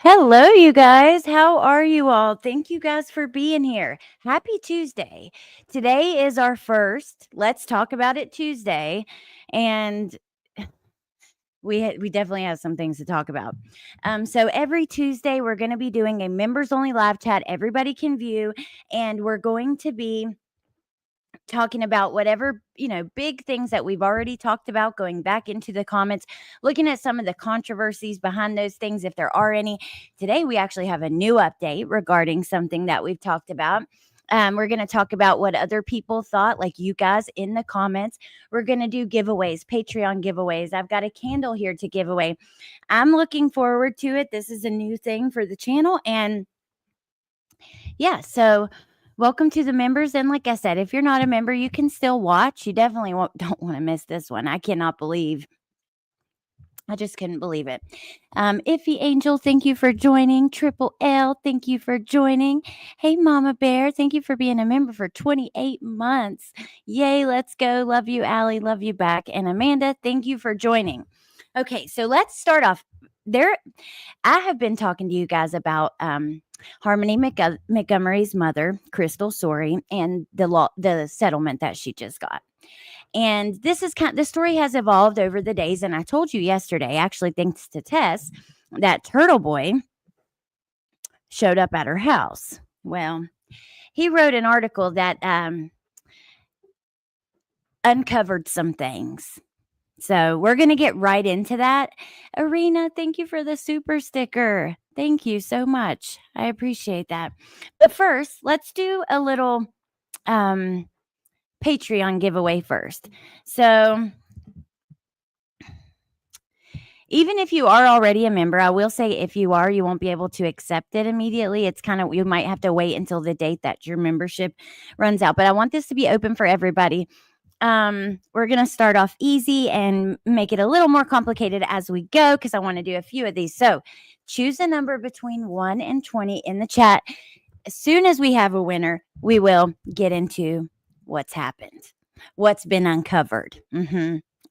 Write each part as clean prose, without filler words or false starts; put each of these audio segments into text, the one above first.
Hello, you guys. How are you all? Thank you guys for being here. Happy Tuesday. Today is our first Let's Talk About It Tuesday, and we definitely have some things to talk about. So every Tuesday we're going to be doing a members only live chat. Everybody can view, and we're going to be talking about whatever, big things that we've already talked about, going back into the comments, looking at some of the controversies behind those things, if there are any. Today, we actually have a new update regarding something that we've talked about. We're going to talk about what other people thought, like you guys in the comments. We're going to do giveaways, Patreon giveaways. I've got a candle here to give away. I'm looking forward to it. This is a new thing for the channel. And yeah, so welcome to the members. And like I said, if you're not a member, you can still watch. You definitely don't want to miss this one. I just couldn't believe it. Iffy Angel, thank you for joining. Triple L, thank you for joining. Hey, Mama Bear, thank you for being a member for 28 months. Yay, let's go. Love you, Allie. Love you back. And Amanda, thank you for joining. Okay, so let's start off. I have been talking to you guys about Harmony Montgomery's mother, Crystal Sorey, and the settlement that she just got. And the story has evolved over the days. And I told you yesterday, actually, thanks to Tess, that Turtle Boy showed up at her house. Well, he wrote an article that uncovered some things. So we're going to get right into that. Arena, thank you for the super sticker. Thank you so much. I appreciate that. But first, let's do a little Patreon giveaway first. So even if you are already a member, I will say if you are, you won't be able to accept it immediately. It's you might have to wait until the date that your membership runs out. But I want this to be open for everybody. We're going to start off easy and make it a little more complicated as we go, because I want to do a few of these. So choose a number between 1 and 20 in the chat. As soon as we have a winner, we will get into what's happened, what's been uncovered.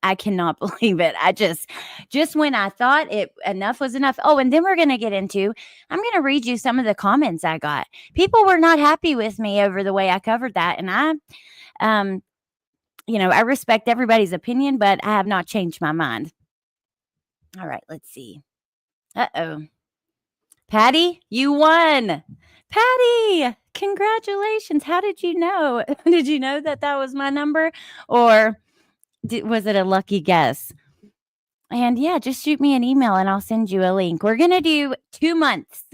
I cannot believe it. I just when I thought enough was enough. Oh, and then I'm going to read you some of the comments I got. People were not happy with me over the way I covered that. And I respect everybody's opinion, but I have not changed my mind. All right, let's see. Uh-oh. Patty, you won. Patty, congratulations. How did you know? Did you know that was my number? Or was it a lucky guess? And yeah, just shoot me an email and I'll send you a link. We're going to do 2 months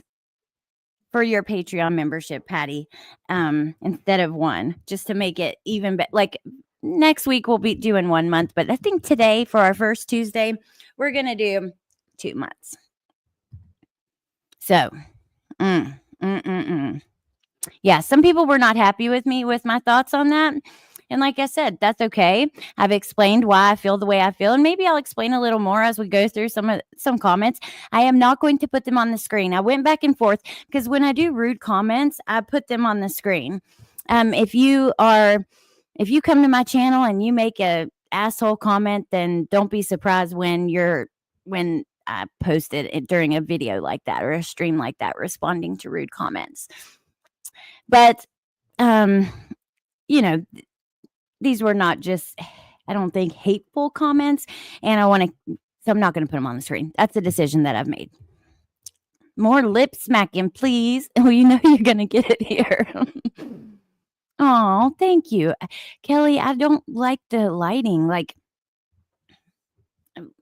for your Patreon membership, Patty, instead of 1, just to make it even better. Like next week, we'll be doing 1 month, but I think today for our first Tuesday, we're going to do 2 months. So, yeah, some people were not happy with me with my thoughts on that. And like I said, that's okay. I've explained why I feel the way I feel, and maybe I'll explain a little more as we go through some comments. I am not going to put them on the screen. I went back and forth because when I do rude comments, I put them on the screen. If you come to my channel and you make a asshole comment, then don't be surprised when I posted it during a video like that or a stream like that, responding to rude comments. But, these were not just, I don't think, hateful comments. And so I'm not going to put them on the screen. That's a decision that I've made. More lip smacking, please. Well, you're going to get it here. Oh, thank you. Kelly, I don't like the lighting. Like,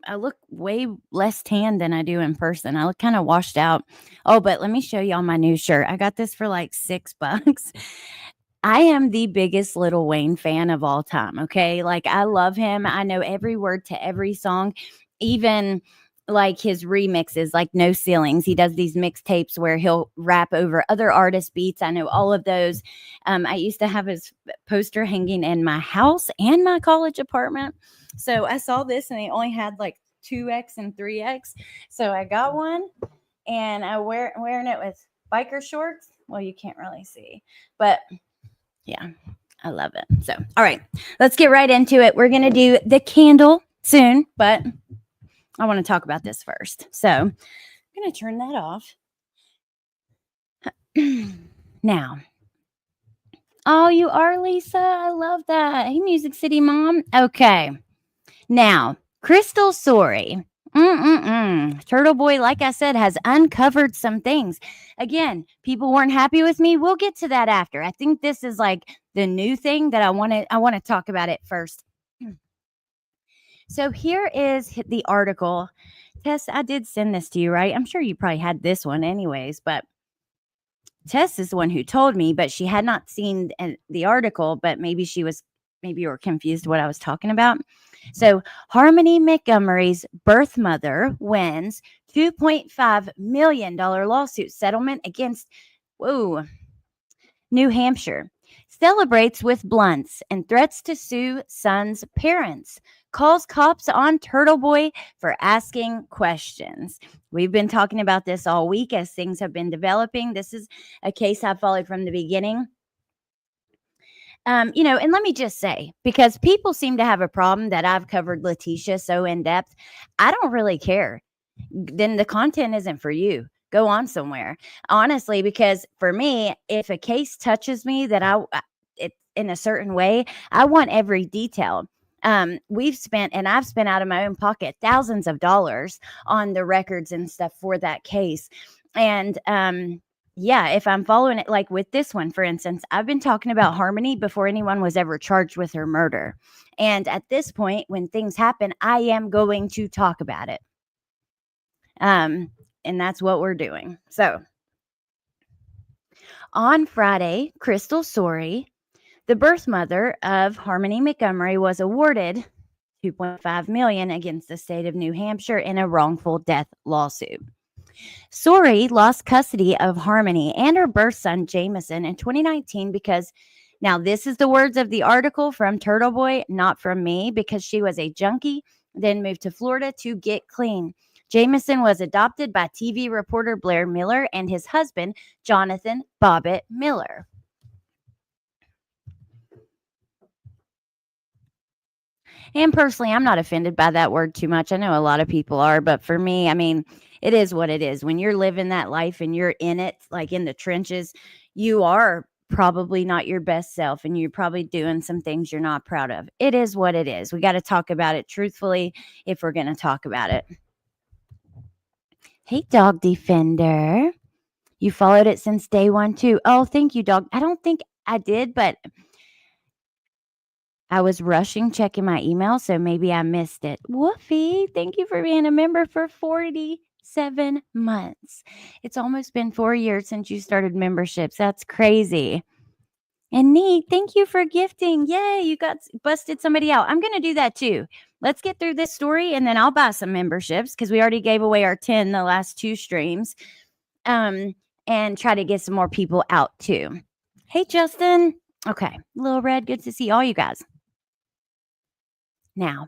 I look way less tan than I do in person. I look kind of washed out. Oh, but let me show y'all my new shirt. I got this for like $6. I am the biggest Lil Wayne fan of all time, okay? Like, I love him. I know every word to every song, even like his remixes, like No Ceilings. He does these mixtapes where he'll rap over other artists' beats. I know all of those. I used to have his poster hanging in my house and my college apartment. So I saw this and they only had like 2X and 3X. So I got one and I'm wearing it with biker shorts. Well, you can't really see, but yeah, I love it. So, all right, let's get right into it. We're going to do the candle soon, but I want to talk about this first. So I'm going to turn that off. Now, oh, you are Lisa. I love that. Hey, Music City Mom. Okay. Now, Crystal Sorey. Turtle Boy, like I said, has uncovered some things. Again, people weren't happy with me. We'll get to that after. I think this is like the new thing that I want to talk about it first. So here is the article. Tess, I did send this to you, right? I'm sure you probably had this one anyways, but Tess is the one who told me, but she had not seen the article, but maybe you were confused what I was talking about. So Harmony Montgomery's birth mother wins $2.5 million lawsuit settlement against, whoa, New Hampshire. Celebrates with blunts and threats to sue son's parents. Calls cops on Turtle Boy for asking questions. We've been talking about this all week as things have been developing. This is a case I followed from the beginning. And let me just say, because people seem to have a problem that I've covered Leticia so in depth, I don't really care. Then the content isn't for you. Go on somewhere. Honestly, because for me, if a case touches me that it in a certain way, I want every detail. I've spent out of my own pocket thousands of dollars on the records and stuff for that case. And yeah, if I'm following it, like with this one, for instance, I've been talking about Harmony before anyone was ever charged with her murder. And at this point, when things happen, I am going to talk about it. And that's what we're doing. So on Friday, Crystal Sorey, the birth mother of Harmony Montgomery, was awarded $2.5 million against the state of New Hampshire in a wrongful death lawsuit. Sorey lost custody of Harmony and her birth son Jameson in 2019 because, now this is the words of the article from Turtle Boy, not from me, because she was a junkie, then moved to Florida to get clean. Jameson was adopted by TV reporter Blair Miller and his husband, Jonathan Bobbitt Miller. And personally, I'm not offended by that word too much. I know a lot of people are, but for me, I mean, it is what it is. When you're living that life and you're in it, like in the trenches, you are probably not your best self and you're probably doing some things you're not proud of. It is what it is. We got to talk about it truthfully if we're going to talk about it. Hey, Dog Defender. You followed it since day one, too. Oh, thank you, Dog. I don't think I did, but I was rushing checking my email, so maybe I missed it. Woofy, thank you for being a member for 47 months. It's almost been 4 years since you started memberships. That's crazy. And neat, thank you for gifting. Yay, you got busted somebody out. I'm going to do that too. Let's get through this story and then I'll buy some memberships because we already gave away our 10 the last 2 streams. And try to get some more people out too. Hey, Justin. Okay, Little Red, good to see all you guys. Now,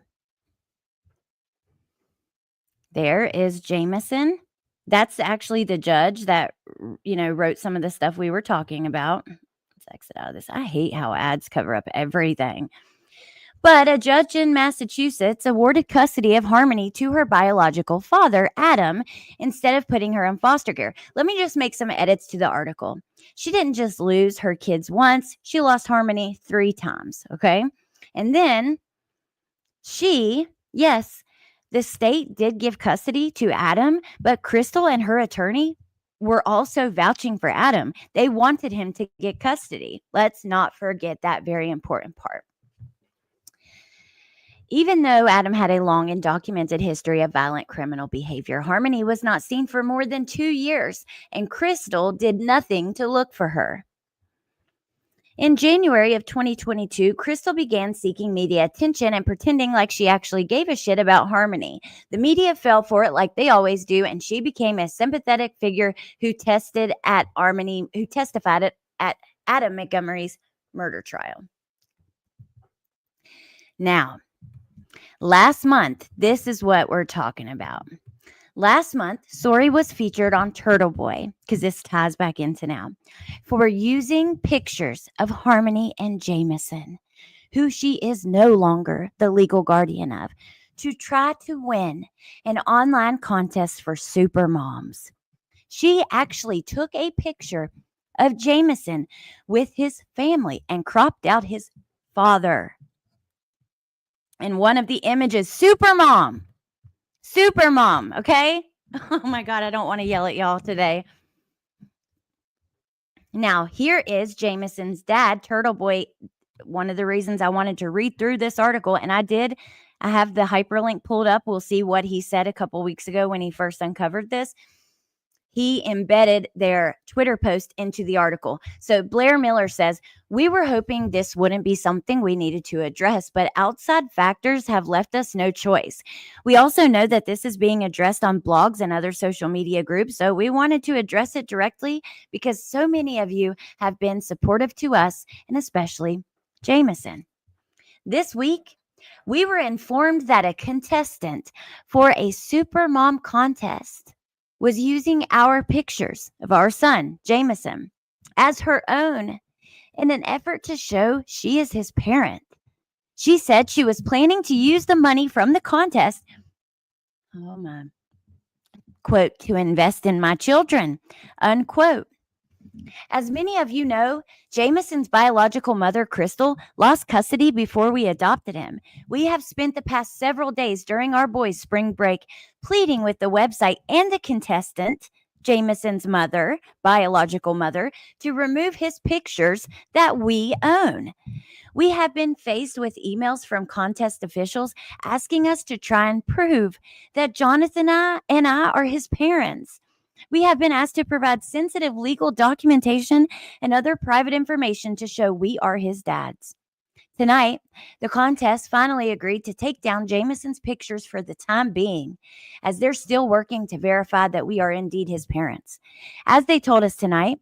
there is Jameson. That's actually the judge that, wrote some of the stuff we were talking about. Let's exit out of this. I hate how ads cover up everything. But a judge in Massachusetts awarded custody of Harmony to her biological father, Adam, instead of putting her in foster care. Let me just make some edits to the article. She didn't just lose her kids once. She lost Harmony 3 times, okay? And then the state did give custody to Adam, but Crystal and her attorney were also vouching for Adam. They wanted him to get custody. Let's not forget that very important part. Even though Adam had a long and documented history of violent criminal behavior, Harmony was not seen for more than 2 years, and Crystal did nothing to look for her. In January of 2022, Crystal began seeking media attention and pretending like she actually gave a shit about Harmony. The media fell for it like they always do, and she became a sympathetic figure who testified at Adam Montgomery's murder trial. Now, last month, this is what we're talking about. Last month, Sorey was featured on Turtle Boy, because this ties back into now, for using pictures of Harmony and Jameson, who she is no longer the legal guardian of, to try to win an online contest for super moms. She actually took a picture of Jameson with his family and cropped out his father. In one of the images, super mom, okay? Oh my God, I don't want to yell at y'all today. Now, here is Jameson's dad, Turtle Boy. One of the reasons I wanted to read through this article, and I did. I have the hyperlink pulled up. We'll see what he said a couple weeks ago when he first uncovered this. He embedded their Twitter post into the article. So Blair Miller says, "We were hoping this wouldn't be something we needed to address, but outside factors have left us no choice. We also know that this is being addressed on blogs and other social media groups, so we wanted to address it directly because so many of you have been supportive to us, and especially Jameson. This week, we were informed that a contestant for a Supermom contest was using our pictures of our son, Jameson, as her own in an effort to show she is his parent. She said she was planning to use the money from the contest, oh my, quote, to invest in my children, unquote. As many of you know, Jameson's biological mother, Crystal, lost custody before we adopted him. We have spent the past several days during our boys' spring break pleading with the website and the contestant, Jameson's mother, biological mother, to remove his pictures that we own. We have been faced with emails from contest officials asking us to try and prove that Jonathan and I are his parents. We have been asked to provide sensitive legal documentation and other private information to show we are his dads. Tonight, the contest finally agreed to take down Jameson's pictures for the time being, as they're still working to verify that we are indeed his parents. As they told us tonight,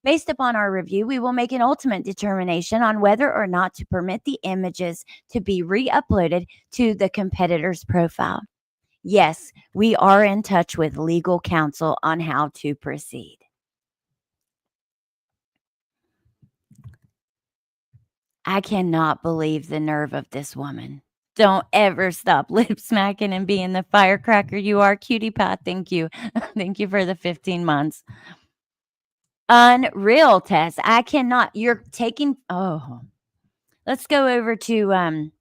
based upon our review, we will make an ultimate determination on whether or not to permit the images to be re-uploaded to the competitor's profile. Yes, we are in touch with legal counsel on how to proceed." I cannot believe the nerve of this woman. Don't ever stop lip smacking and being the firecracker you are, cutie pie. Thank you. Thank you for the 15 months. Unreal, Tess. I cannot. You're taking. Oh, let's go over to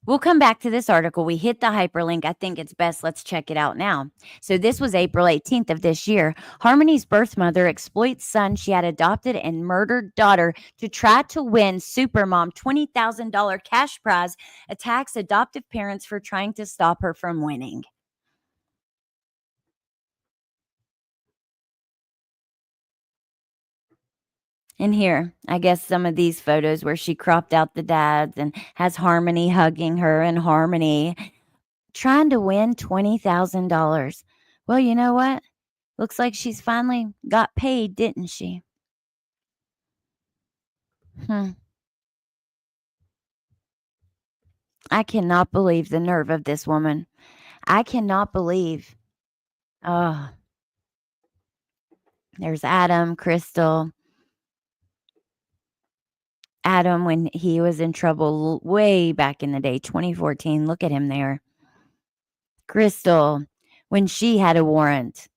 we'll come back to this article. We hit the hyperlink. I think it's best. Let's check it out now. So this was April 18th of this year. Harmony's birth mother exploits son she had adopted and murdered daughter to try to win Supermom $20,000 cash prize, attacks adoptive parents for trying to stop her from winning. And here, I guess some of these photos where she cropped out the dads and has Harmony hugging her, and Harmony trying to win $20,000. Well, you know what? Looks like she's finally got paid, didn't she? I cannot believe the nerve of this woman. I cannot believe. Oh, there's Adam, Crystal. Adam, when he was in trouble way back in the day, 2014. Look at him there. Crystal, when she had a warrant.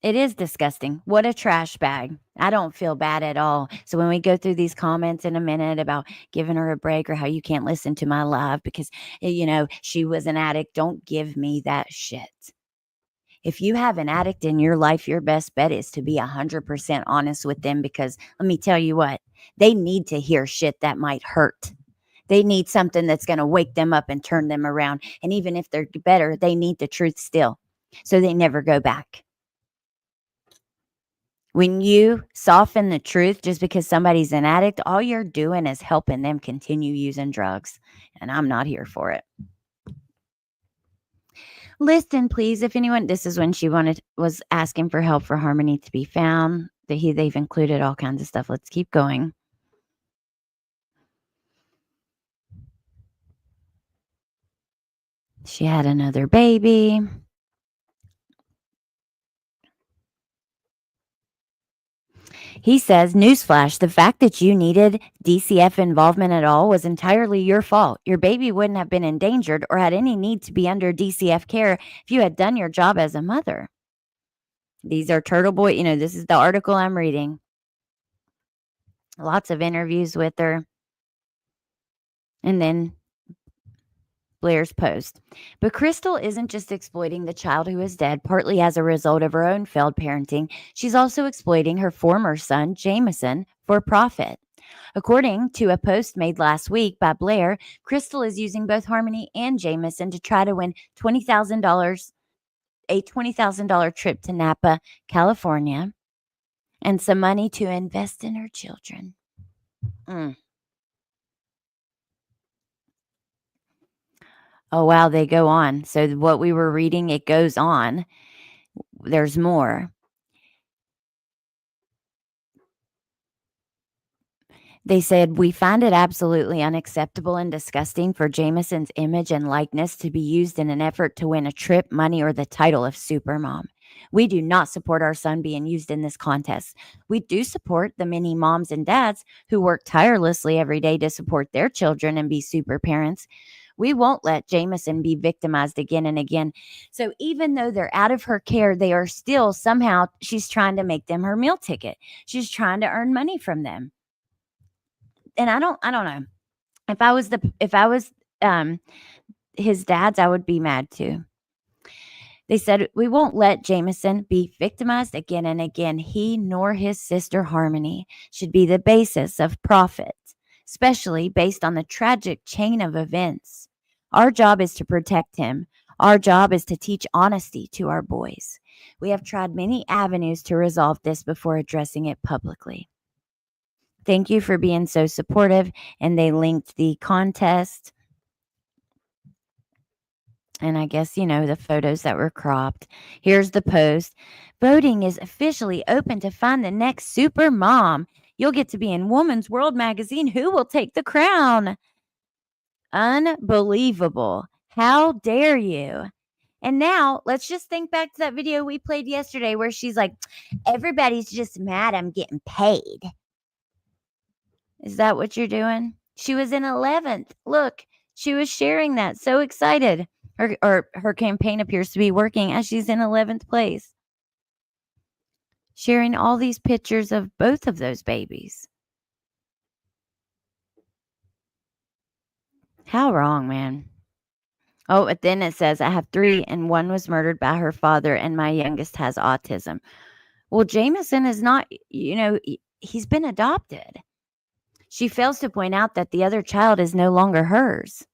It is disgusting. What a trash bag. I don't feel bad at all. So when we go through these comments in a minute about giving her a break or how you can't listen to my live because, she was an addict, don't give me that shit. If you have an addict in your life, your best bet is to be 100% honest with them, because let me tell you what, they need to hear shit that might hurt. They need something that's going to wake them up and turn them around. And even if they're better, they need the truth still, so they never go back. When you soften the truth just because somebody's an addict, all you're doing is helping them continue using drugs. And I'm not here for it. Listen, please, if anyone, this is when she was asking for help for Harmony to be found. They've included all kinds of stuff. Let's keep going. She had another baby. He says, newsflash, the fact that you needed DCF involvement at all was entirely your fault. Your baby wouldn't have been endangered or had any need to be under DCF care if you had done your job as a mother. These are Turtle Boy. This is the article I'm reading. Lots of interviews with her. And then Blair's post. But Crystal isn't just exploiting the child who is dead, partly as a result of her own failed parenting. She's also exploiting her former son, Jameson, for profit. According to a post made last week by Blair, Crystal is using both Harmony and Jameson to try to win $20,000, a $20,000 trip to Napa, California, and some money to invest in her children. Oh, wow, they go on. So what we were reading, it goes on. There's more. They said, we find it absolutely unacceptable and disgusting for Jameson's image and likeness to be used in an effort to win a trip, money, or the title of supermom. We do not support our son being used in this contest. We do support the many moms and dads who work tirelessly every day to support their children and be super parents. We won't let Jameson be victimized again and again. So even though they're out of her care, they are still somehow, she's trying to make them her meal ticket. She's trying to earn money from them. And I don't know. If I was his dad's, I would be mad too. They said, we won't let Jameson be victimized again and again. He nor his sister Harmony should be the basis of profit, especially based on the tragic chain of events. Our job is to protect him. Our job is to teach honesty to our boys. We have tried many avenues to resolve this before addressing it publicly. Thank you for being so supportive. And they linked the contest. And I guess, the photos that were cropped. Here's the post. Voting is officially open to find the next super mom. You'll get to be in Woman's World magazine. Who will take the crown? Unbelievable. How dare you? And now let's just think back to that video we played yesterday where she's like, everybody's just mad I'm getting paid. Is that what you're doing? She was in 11th. Look, she was sharing that. So excited. Her campaign appears to be working as she's in 11th place. Sharing all these pictures of both of those babies. How wrong, man. Oh, but then it says, I have 3 and 1 was murdered by her father and my youngest has autism. Well, Jameson is not, he's been adopted. She fails to point out that the other child is no longer hers.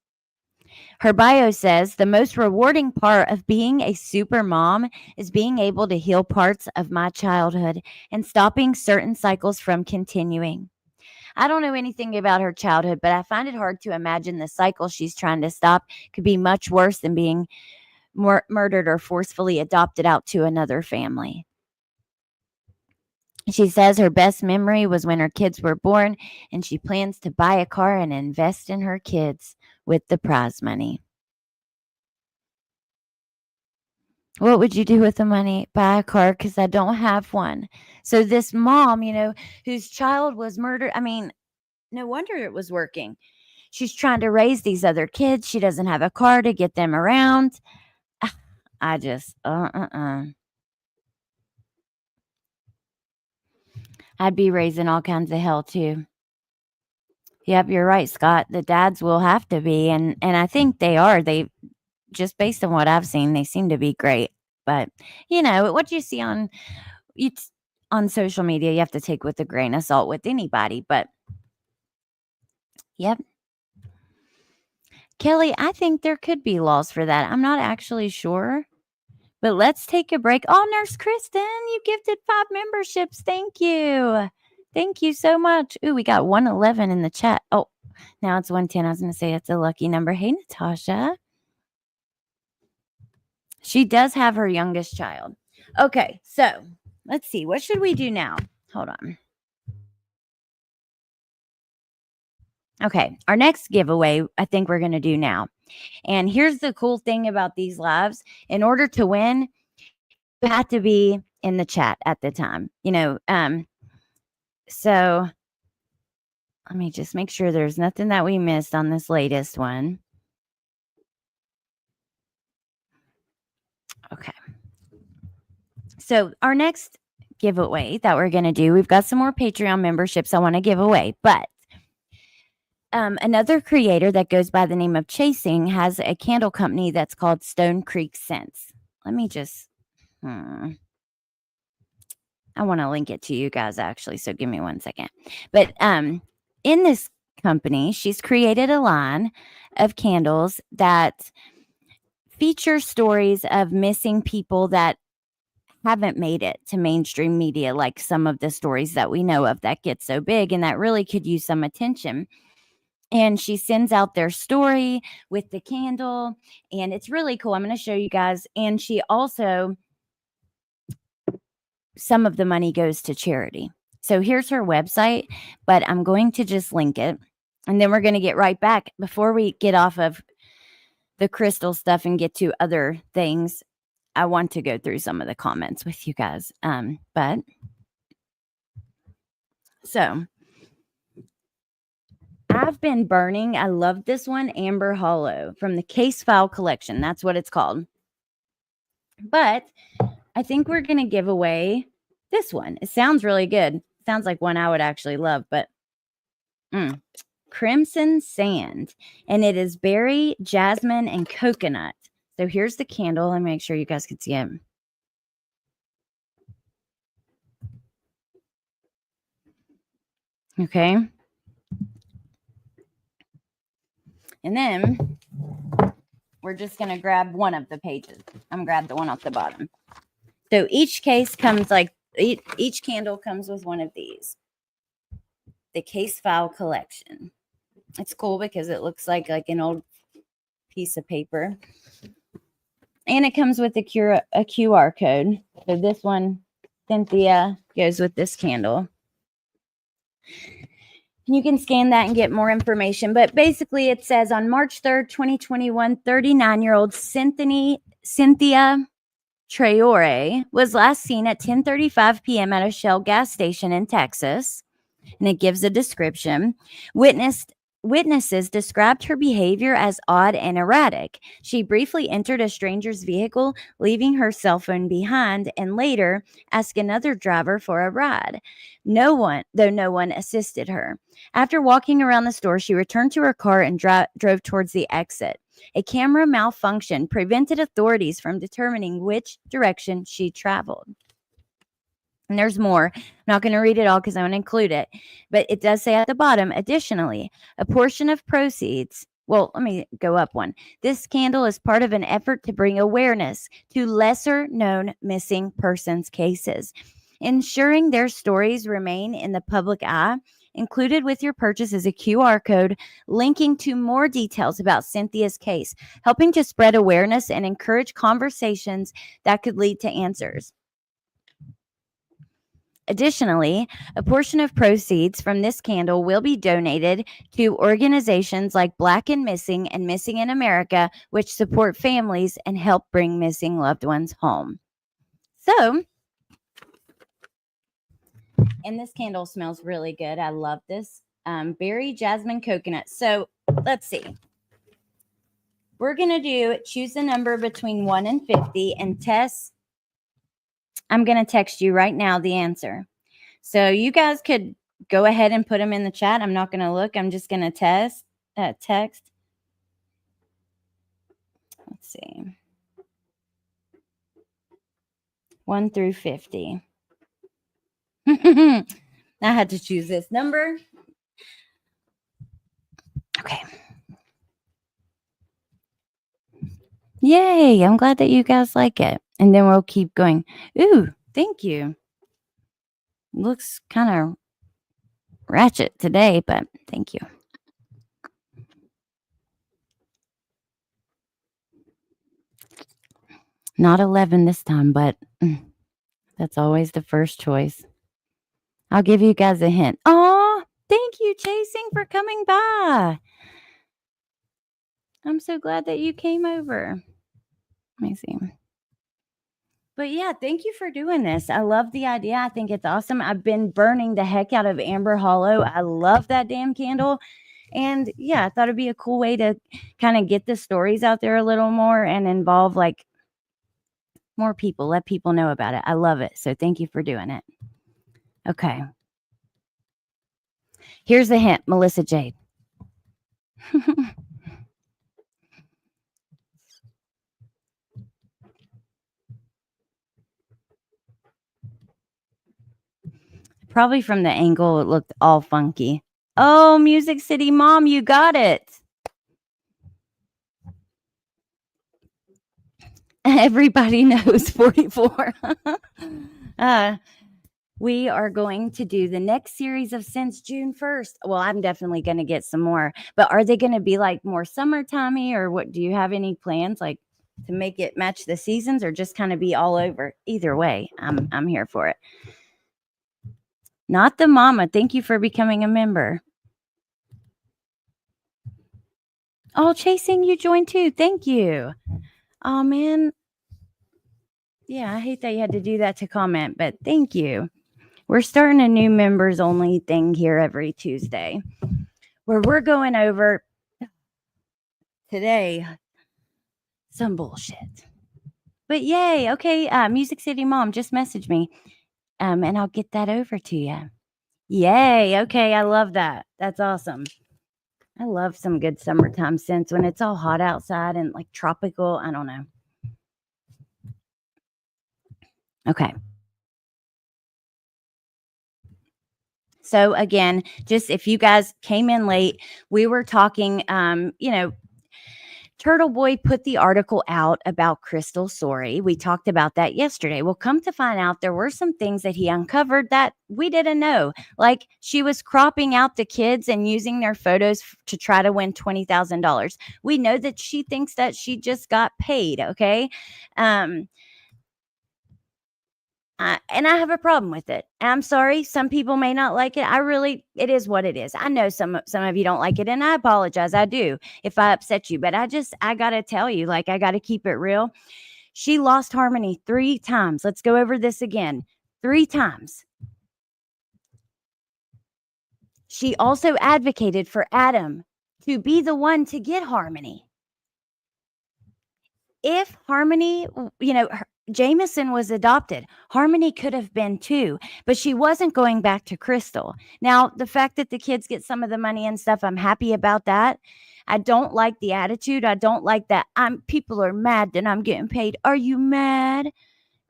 Her bio says, the most rewarding part of being a super mom is being able to heal parts of my childhood and stopping certain cycles from continuing. I don't know anything about her childhood, but I find it hard to imagine the cycle she's trying to stop could be much worse than being murdered or forcefully adopted out to another family. She says her best memory was when her kids were born, and she plans to buy a car and invest in her kids with the prize money. What would you do with the money? Buy a car? Because I don't have one. So this mom, whose child was murdered, no wonder it was working. She's trying to raise these other kids. She doesn't have a car to get them around. I just, I'd be raising all kinds of hell too. Yep, you're right, Scott. The dads will have to be, and I think they are. They, just based on what I've seen, they seem to be great. But what you see on social media, you have to take with a grain of salt with anybody. But yep, Kelly, I think there could be laws for that. I'm not actually sure. But let's take a break. Oh, Nurse Kristen, you gifted 5 memberships. Thank you. Thank you so much. Ooh, we got 111 in the chat. Oh, now it's 110. I was going to say it's a lucky number. Hey, Natasha. She does have her youngest child. Okay, so let's see. What should we do now? Hold on. Okay, our next giveaway, I think we're going to do now. And here's the cool thing about these lives. In order to win, you have to be in the chat at the time. So let me just make sure there's nothing that we missed on this latest one. Okay. So our next giveaway that we're going to do, we've got some more Patreon memberships I want to give away, but another creator that goes by the name of Chasing has a candle company that's called Stone Creek Scents. Let me just, I want to link it to you guys actually, so give me 1 second. But in this company, she's created a line of candles that feature stories of missing people that haven't made it to mainstream media, like some of the stories that we know of that get so big and that really could use some attention. And she sends out their story with the candle, and it's really cool. I'm going to show you guys. And she also, some of the money goes to charity. So here's her website, but I'm going to just link it. And then we're going to get right back. Before we get off of the crystal stuff and get to other things, I want to go through some of the comments with you guys. But so I've been burning. I love this one, Amber Hollow from the Case File Collection. That's what it's called. But I think we're going to give away this one. It sounds really good. Sounds like one I would actually love, but Crimson Sand. And it is berry, jasmine, and coconut. So here's the candle. Let me make sure you guys can see it. Okay. And then we're just going to grab one of the pages. I'm going to grab the one off the bottom. So each case comes like, each candle comes with one of these. The Case File Collection. It's cool because it looks like an old piece of paper. And it comes with a QR code. So this one, Cynthia, goes with this candle. You can scan that and get more information. But basically it says on March 3rd, 2021, 39-year-old Cynthia Traore was last seen at 10:35 p.m. at a Shell gas station in Texas. And it gives a description. Witnesses described her behavior as odd and erratic. She briefly entered a stranger's vehicle, leaving her cell phone behind, and later asked another driver for a ride. No one assisted her. After walking around the store, she returned to her car and drove towards the exit. A camera malfunction prevented authorities from determining which direction she traveled. And there's more. I'm not going to read it all because I want to include it. But it does say at the bottom, additionally, a portion of proceeds. Well, let me go up one. This candle is part of an effort to bring awareness to lesser known missing persons cases, ensuring their stories remain in the public eye. Included with your purchase is a QR code linking to more details about Cynthia's case, helping to spread awareness and encourage conversations that could lead to answers. Additionally, a portion of proceeds from this candle will be donated to organizations like Black and Missing and Missing in America, which support families and help bring missing loved ones home. So, and this candle smells really good. I love this. Berry, jasmine, coconut. So, let's see. We're going to choose a number between 1 and 50, and Tess, I'm going to text you right now the answer. So you guys could go ahead and put them in the chat. I'm not going to look. I'm just going to text. Let's see. 1 through 50. I had to choose this number. Okay. Yay. I'm glad that you guys like it. And then we'll keep going. Ooh, thank you. Looks kind of ratchet today, but thank you. Not 11 this time, but that's always the first choice. I'll give you guys a hint. Oh, thank you, Chasing, for coming by. I'm so glad that you came over. Let me see. But yeah, thank you for doing this. I love the idea. I think it's awesome. I've been burning the heck out of Amber Hollow. I love that damn candle. And yeah, I thought it'd be a cool way to kind of get the stories out there a little more and involve like more people, let people know about it. I love it. So thank you for doing it. Okay. Here's a hint, Melissa Jade. Probably from the angle, it looked all funky. Oh, Music City Mom, you got it. Everybody knows 44. We are going to do the next series of since June 1st. Well, I'm definitely going to get some more, but are they going to be like more summertimey, or what? Do you have any plans like to make it match the seasons, or just kind of be all over? Either way, I'm here for it. Not the mama. Thank you for becoming a member. Oh, Chasing, you joined too. Thank you. Oh man. Yeah, I hate that you had to do that to comment, but thank you. We're starting a new members only thing here every Tuesday where we're going over today some bullshit. But yay, okay, Music City Mom, just message me and I'll get that over to you. Yay, okay, I love that. That's awesome. I love some good summertime scents when it's all hot outside and like tropical. I don't know. Okay. So again, just if you guys came in late, we were talking, Turtle Boy put the article out about Crystal Sorey. We talked about that yesterday. Well, come to find out, there were some things that he uncovered that we didn't know. Like she was cropping out the kids and using their photos to try to win $20,000. We know that she thinks that she just got paid. Okay. And I have a problem with it. I'm sorry. Some people may not like it. It is what it is. I know some of you don't like it, and I apologize. I do if I upset you, but I got to tell you, like, I got to keep it real. She lost Harmony 3 times. Let's go over this again. 3 times. She also advocated for Adam to be the one to get Harmony. If Harmony, Jameson was adopted, Harmony could have been too, but she wasn't going back to Crystal. Now, the fact that the kids get some of the money and stuff, I'm happy about that. I don't like the attitude. I don't like that people are mad that I'm getting paid. Are you mad?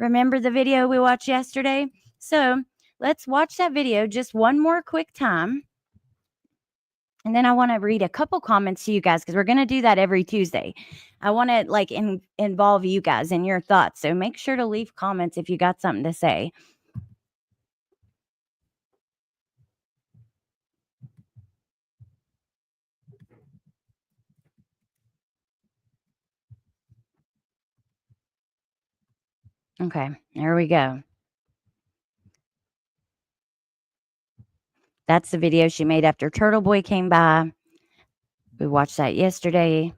Remember the video we watched yesterday? So let's watch that video just one more quick time. And then I want to read a couple comments to you guys because we're going to do that every Tuesday. I want to like involve you guys in your thoughts. So make sure to leave comments if you got something to say. Okay, there we go. That's the video she made after Turtle Boy came by. We watched that yesterday.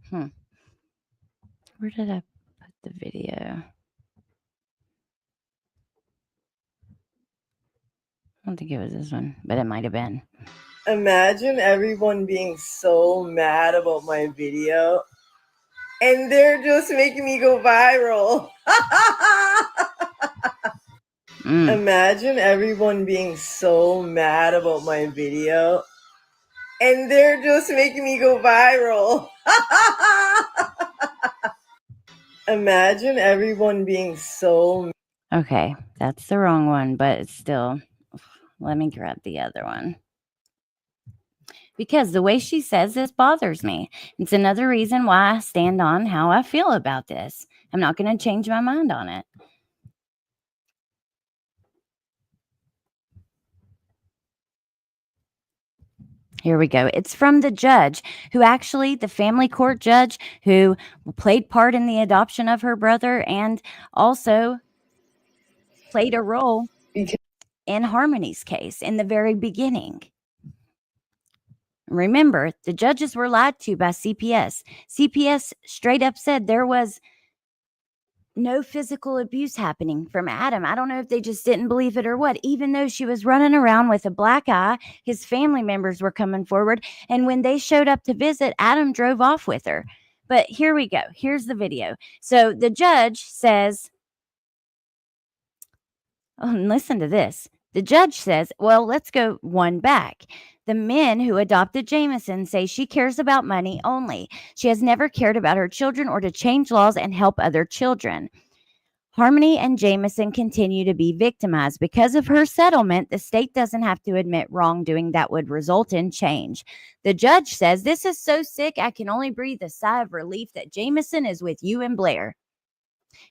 Where did I put the video? I don't think it was this one, but it might have been. Imagine everyone being so mad about my video and they're just making me go viral. Imagine everyone being so mad about my video and they're just making me go viral. Imagine everyone being so... Okay, that's the wrong one, but it's still... Let me grab the other one. Because the way she says this bothers me. It's another reason why I stand on how I feel about this. I'm not going to change my mind on it. Here we go. It's from the judge who actually, the family court judge who played part in the adoption of her brother and also played a role in Harmony's case in the very beginning. Remember, the judges were lied to by CPS. CPS straight up said there was no physical abuse happening from Adam. I don't know if they just didn't believe it or what. Even though she was running around with a black eye, his family members were coming forward. And when they showed up to visit, Adam drove off with her. But here we go. Here's the video. So the judge says, oh, and listen to this. The judge says, well, let's go one back. The men who adopted Jameson say she cares about money only. She has never cared about her children or to change laws and help other children. Harmony and Jameson continue to be victimized. Because of her settlement, the state doesn't have to admit wrongdoing that would result in change. The judge says, this is so sick, I can only breathe a sigh of relief that Jameson is with you and Blair.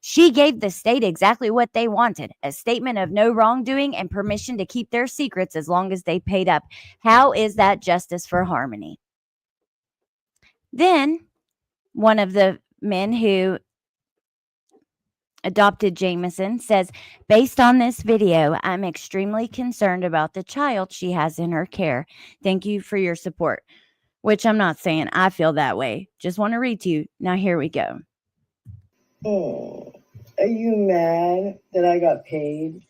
She gave the state exactly what they wanted, a statement of no wrongdoing and permission to keep their secrets as long as they paid up. How is that justice for Harmony? Then one of the men who adopted Jameson says, based on this video, I'm extremely concerned about the child she has in her care. Thank you for your support. Which I'm not saying I feel that way. Just want to read to you. Now here we go. Are you mad that I got paid?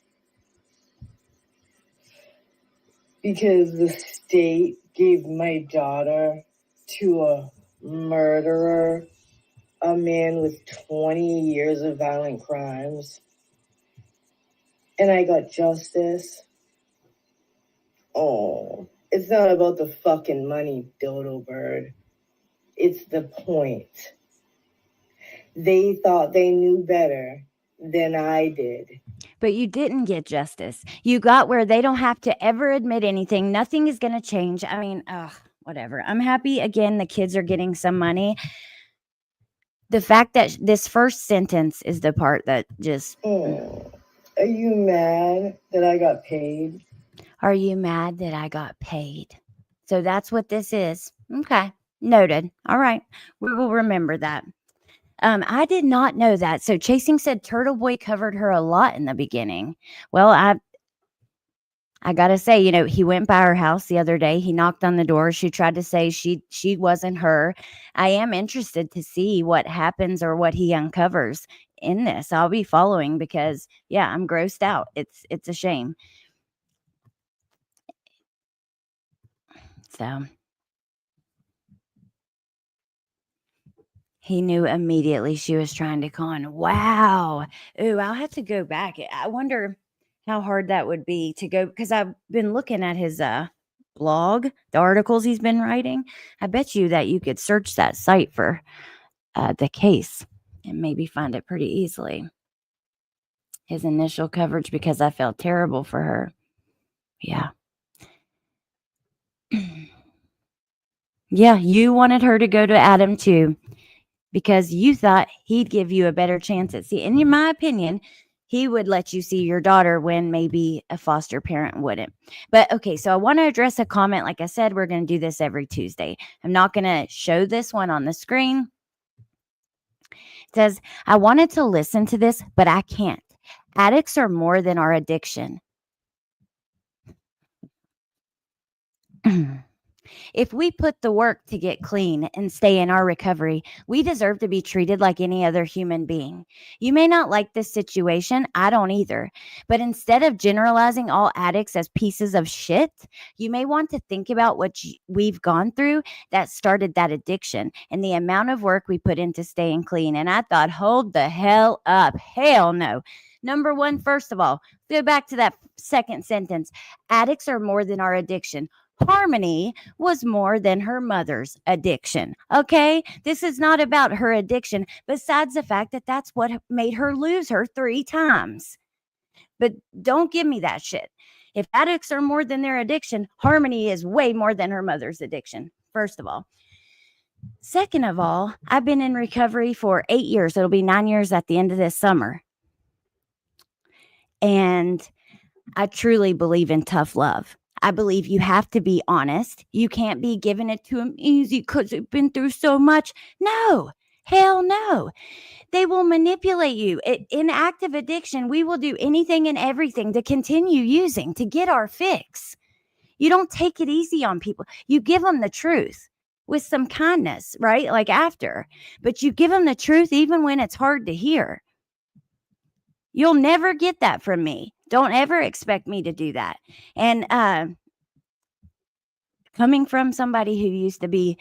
Because the state gave my daughter to a murderer, a man with 20 years of violent crimes, and I got justice? Oh, it's not about the fucking money, dodo bird. It's the point. They thought they knew better than I did. But you didn't get justice. You got where they don't have to ever admit anything. Nothing is going to change. I mean, whatever. I'm happy, again, the kids are getting some money. The fact that this first sentence is the part that just... Are you mad that I got paid? Are you mad that I got paid? So that's what this is. Okay. Noted. All right. We will remember that. I did not know that. So Chasing said Turtle Boy covered her a lot in the beginning. Well, I gotta say, you know, he went by her house the other day. He knocked on the door. She tried to say she wasn't her. I am interested to see what happens or what he uncovers in this. I'll be following because, yeah, I'm grossed out. It's a shame. So he knew immediately she was trying to con. Wow. Ooh, I'll have to go back. I wonder how hard that would be to go, because I've been looking at his blog, the articles he's been writing. I bet you that you could search that site for the case and maybe find it pretty easily. His initial coverage, because I felt terrible for her. Yeah. Yeah, you wanted her to go to Adam too, because you thought he'd give you a better chance at seeing. In my opinion, he would let you see your daughter when maybe a foster parent wouldn't. But okay, so I want to address a comment. Like I said, we're going to do this every Tuesday. I'm not going to show this one on the screen. It says, I wanted to listen to this, but I can't. Addicts are more than our addiction. If we put the work to get clean and stay in our recovery, we deserve to be treated like any other human being. You may not like this situation. I don't either. But instead of generalizing all addicts as pieces of shit, you may want to think about what we've gone through that started that addiction and the amount of work we put into staying clean. And I thought, hold the hell up. Hell no. Number one, first of all, go back to that second sentence. Addicts are more than our addiction. Harmony was more than her mother's addiction. Okay? This is not about her addiction, besides the fact that that's what made her lose her 3 times. But don't give me that shit. If addicts are more than their addiction, Harmony is way more than her mother's addiction, first of all. Second of all, I've been in recovery for 8 years. It'll be 9 years at the end of this summer. And I truly believe in tough love. I believe you have to be honest. You can't be giving it to them easy because they've been through so much. No, hell no. They will manipulate you. In active addiction, we will do anything and everything to continue using to get our fix. You don't take it easy on people. You give them the truth with some kindness, right? Like after, but you give them the truth even when it's hard to hear. You'll never get that from me. Don't ever expect me to do that. And coming from somebody who used to be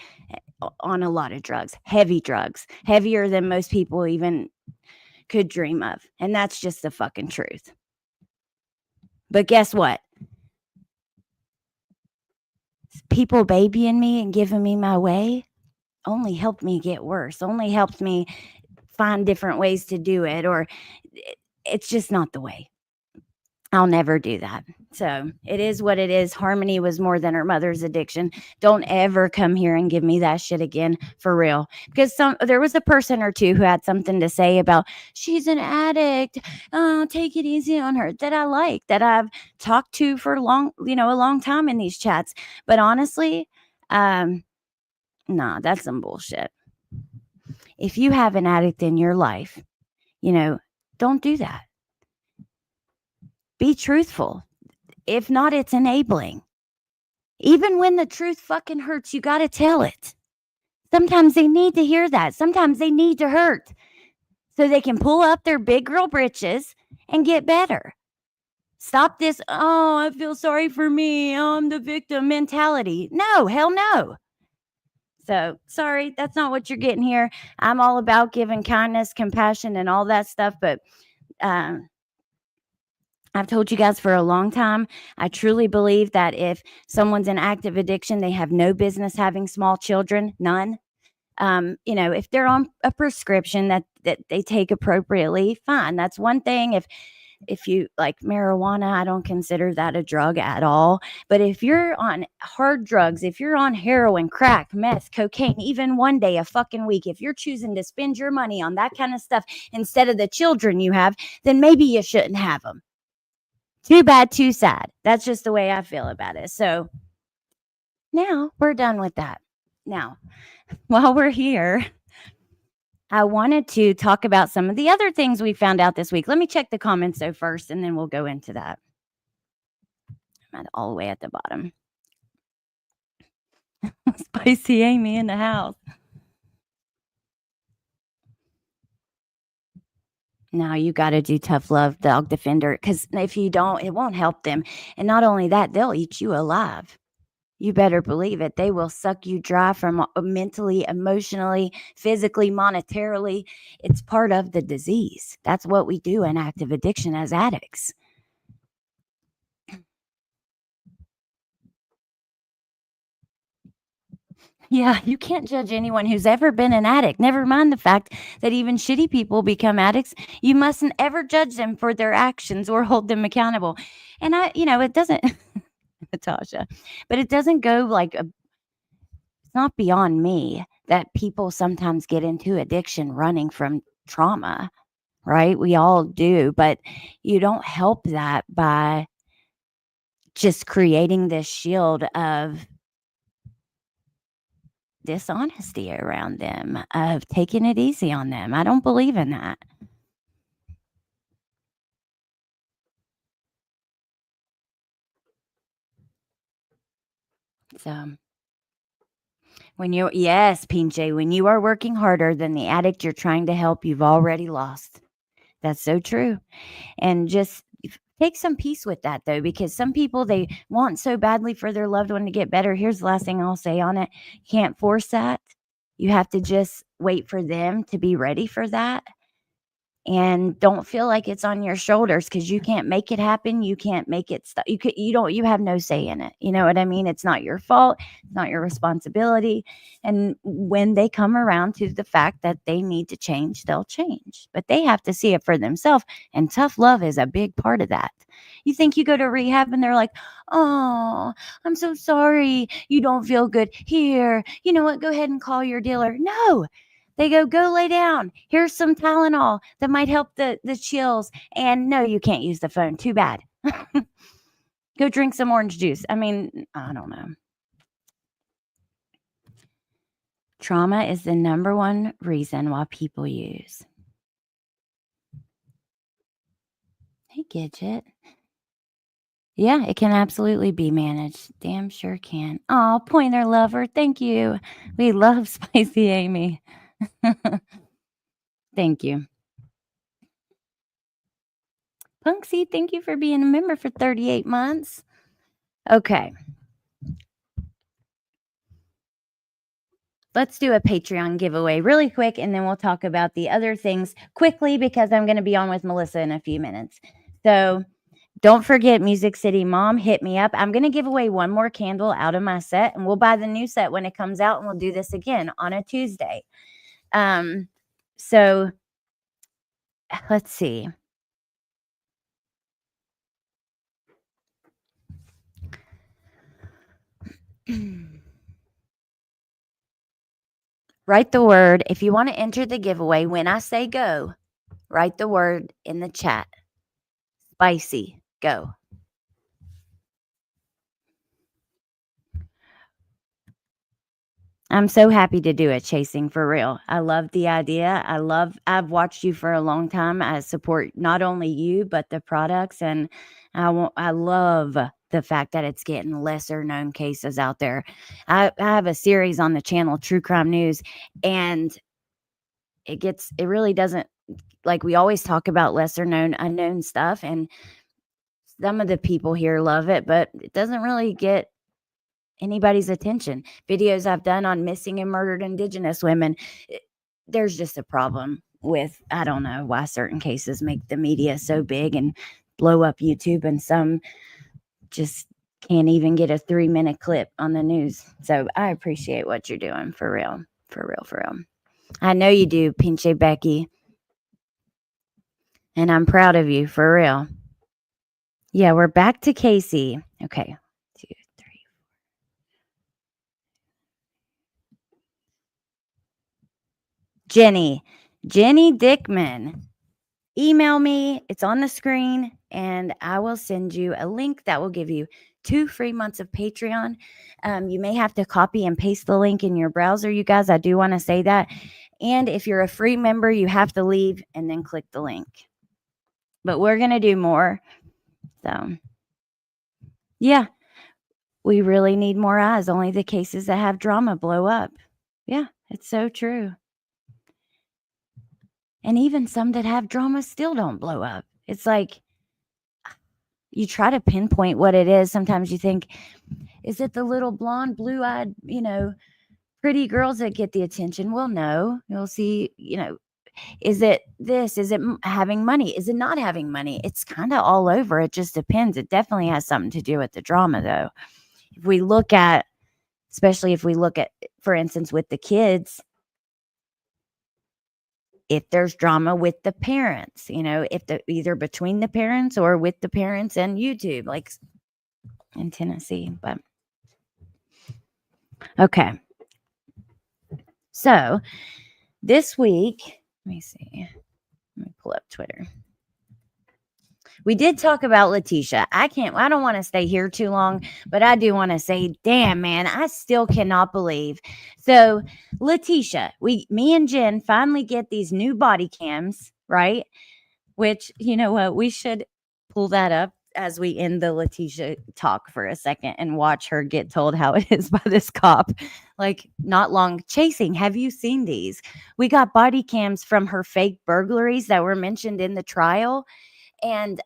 on a lot of drugs, heavier than most people even could dream of. And that's just the fucking truth. But guess what? People babying me and giving me my way only helped me get worse, only helped me find different ways to do it, or it's just not the way. I'll never do that. So it is what it is. Harmony was more than her mother's addiction. Don't ever come here and give me that shit again, for real. Because there was a person or two who had something to say about she's an addict. Oh, take it easy on her. That I like, that I've talked to for a long time in these chats. But honestly, nah, that's some bullshit. If you have an addict in your life, don't do that. Be truthful. If not, it's enabling. Even when the truth fucking hurts, you got to tell it. Sometimes they need to hear that. Sometimes they need to hurt so they can pull up their big girl britches and get better. Stop this, oh, I feel sorry for me, oh, I'm the victim mentality. No, hell no. So, sorry, that's not what you're getting here. I'm all about giving kindness, compassion, and all that stuff, but I've told you guys for a long time, I truly believe that if someone's in active addiction, they have no business having small children, none. If they're on a prescription that they take appropriately, fine. That's one thing. If you like marijuana, I don't consider that a drug at all. But if you're on hard drugs, if you're on heroin, crack, meth, cocaine, even one day a fucking week, if you're choosing to spend your money on that kind of stuff instead of the children you have, then maybe you shouldn't have them. Too bad, too sad. That's just the way I feel about it. So now we're done with that. Now, while we're here, I wanted to talk about some of the other things we found out this week. Let me check the comments though first, and then we'll go into that. I'm all the way at the bottom. Spicy Amy in the house. Now you got to do tough love, dog defender, because if you don't, it won't help them. And not only that, they'll eat you alive. You better believe it. They will suck you dry from mentally, emotionally, physically, monetarily. It's part of the disease. That's what we do in active addiction as addicts. Yeah, you can't judge anyone who's ever been an addict. Never mind the fact that even shitty people become addicts. You mustn't ever judge them for their actions or hold them accountable. And it doesn't, Natasha, but it doesn't go like it's not beyond me that people sometimes get into addiction running from trauma, right? We all do, but you don't help that by just creating this shield of dishonesty around them, of taking it easy on them. I don't believe in that. So yes, Pinche, when you are working harder than the addict you're trying to help, you've already lost. That's so true. And just take some peace with that though, because some people, they want so badly for their loved one to get better. Here's the last thing I'll say on it. You can't force that. You have to just wait for them to be ready for that. And don't feel like it's on your shoulders, because you can't make it happen. You can't make it stop. You have no say in it. You know what I mean? It's not your fault. It's not your responsibility. And when they come around to the fact that they need to change, they'll change. But they have to see it for themselves. And tough love is a big part of that. You think you go to rehab and they're like, oh, I'm so sorry. You don't feel good. Here, you know what? Go ahead and call your dealer. No. They go lay down. Here's some Tylenol that might help the chills. And no, you can't use the phone. Too bad. Go drink some orange juice. I mean, I don't know. Trauma is the number one reason why people use. Hey, Gidget. Yeah, it can absolutely be managed. Damn sure can. Oh, Pointer lover, thank you. We love Spicy Amy. Thank you. Punksy, thank you for being a member for 38 months. Okay. Let's do a Patreon giveaway really quick, and then we'll talk about the other things quickly because I'm going to be on with Melissa in a few minutes. So don't forget, Music City Mom, hit me up. I'm going to give away one more candle out of my set, and we'll buy the new set when it comes out, and we'll do this again on a Tuesday. So let's see. Write the word. If you want to enter the giveaway, when I say go, write the word in the chat. Spicy. Go. I'm so happy to do it, Chasing, for real. I love the idea. I've watched you for a long time. I support not only you, but the products. And I love the fact that it's getting lesser known cases out there. I have a series on the channel, True Crime News, and it really doesn't, like, we always talk about lesser known, unknown stuff. And some of the people here love it, but it doesn't really get anybody's attention. Videos I've done on missing and murdered Indigenous women, there's just a problem with, I don't know why certain cases make the media so big and blow up YouTube, and some just can't even get a 3-minute clip on the news. So I appreciate what you're doing, for real, for real, for real. I know you do, Pinche Becky, and I'm proud of you, for real. Yeah, we're back to Casey. Okay. 2, 3. Jenny Dickman. Email me. It's on the screen, and I will send you a link that will give you 2 free months of Patreon. You may have to copy and paste the link in your browser, you guys. I do want to say that. And if you're a free member, you have to leave and then click the link. But we're going to do more. So, yeah, we really need more eyes. Only the cases that have drama blow up. Yeah, it's so true. And even some that have drama still don't blow up. It's like you try to pinpoint what it is. Sometimes you think, is it the little blonde, blue-eyed, pretty girls that get the attention? Well, no. You'll see, is it this? Is it having money? Is it not having money? It's kind of all over. It just depends. It definitely has something to do with the drama, though. Especially if we look at, for instance, with the kids, if there's drama with the parents, if either between the parents or with the parents and YouTube, like in Tennessee. But okay. So this week, let me see. Let me pull up Twitter. We did talk about Leticia. I don't want to stay here too long, but I do want to say, damn, man, I still cannot believe. So Leticia, me and Jen finally get these new body cams, right? Which, you know what, we should pull that up as we end the Leticia talk for a second and watch her get told how it is by this cop. Like, not long. Chasing, have you seen these? We got body cams from her fake burglaries that were mentioned in the trial. And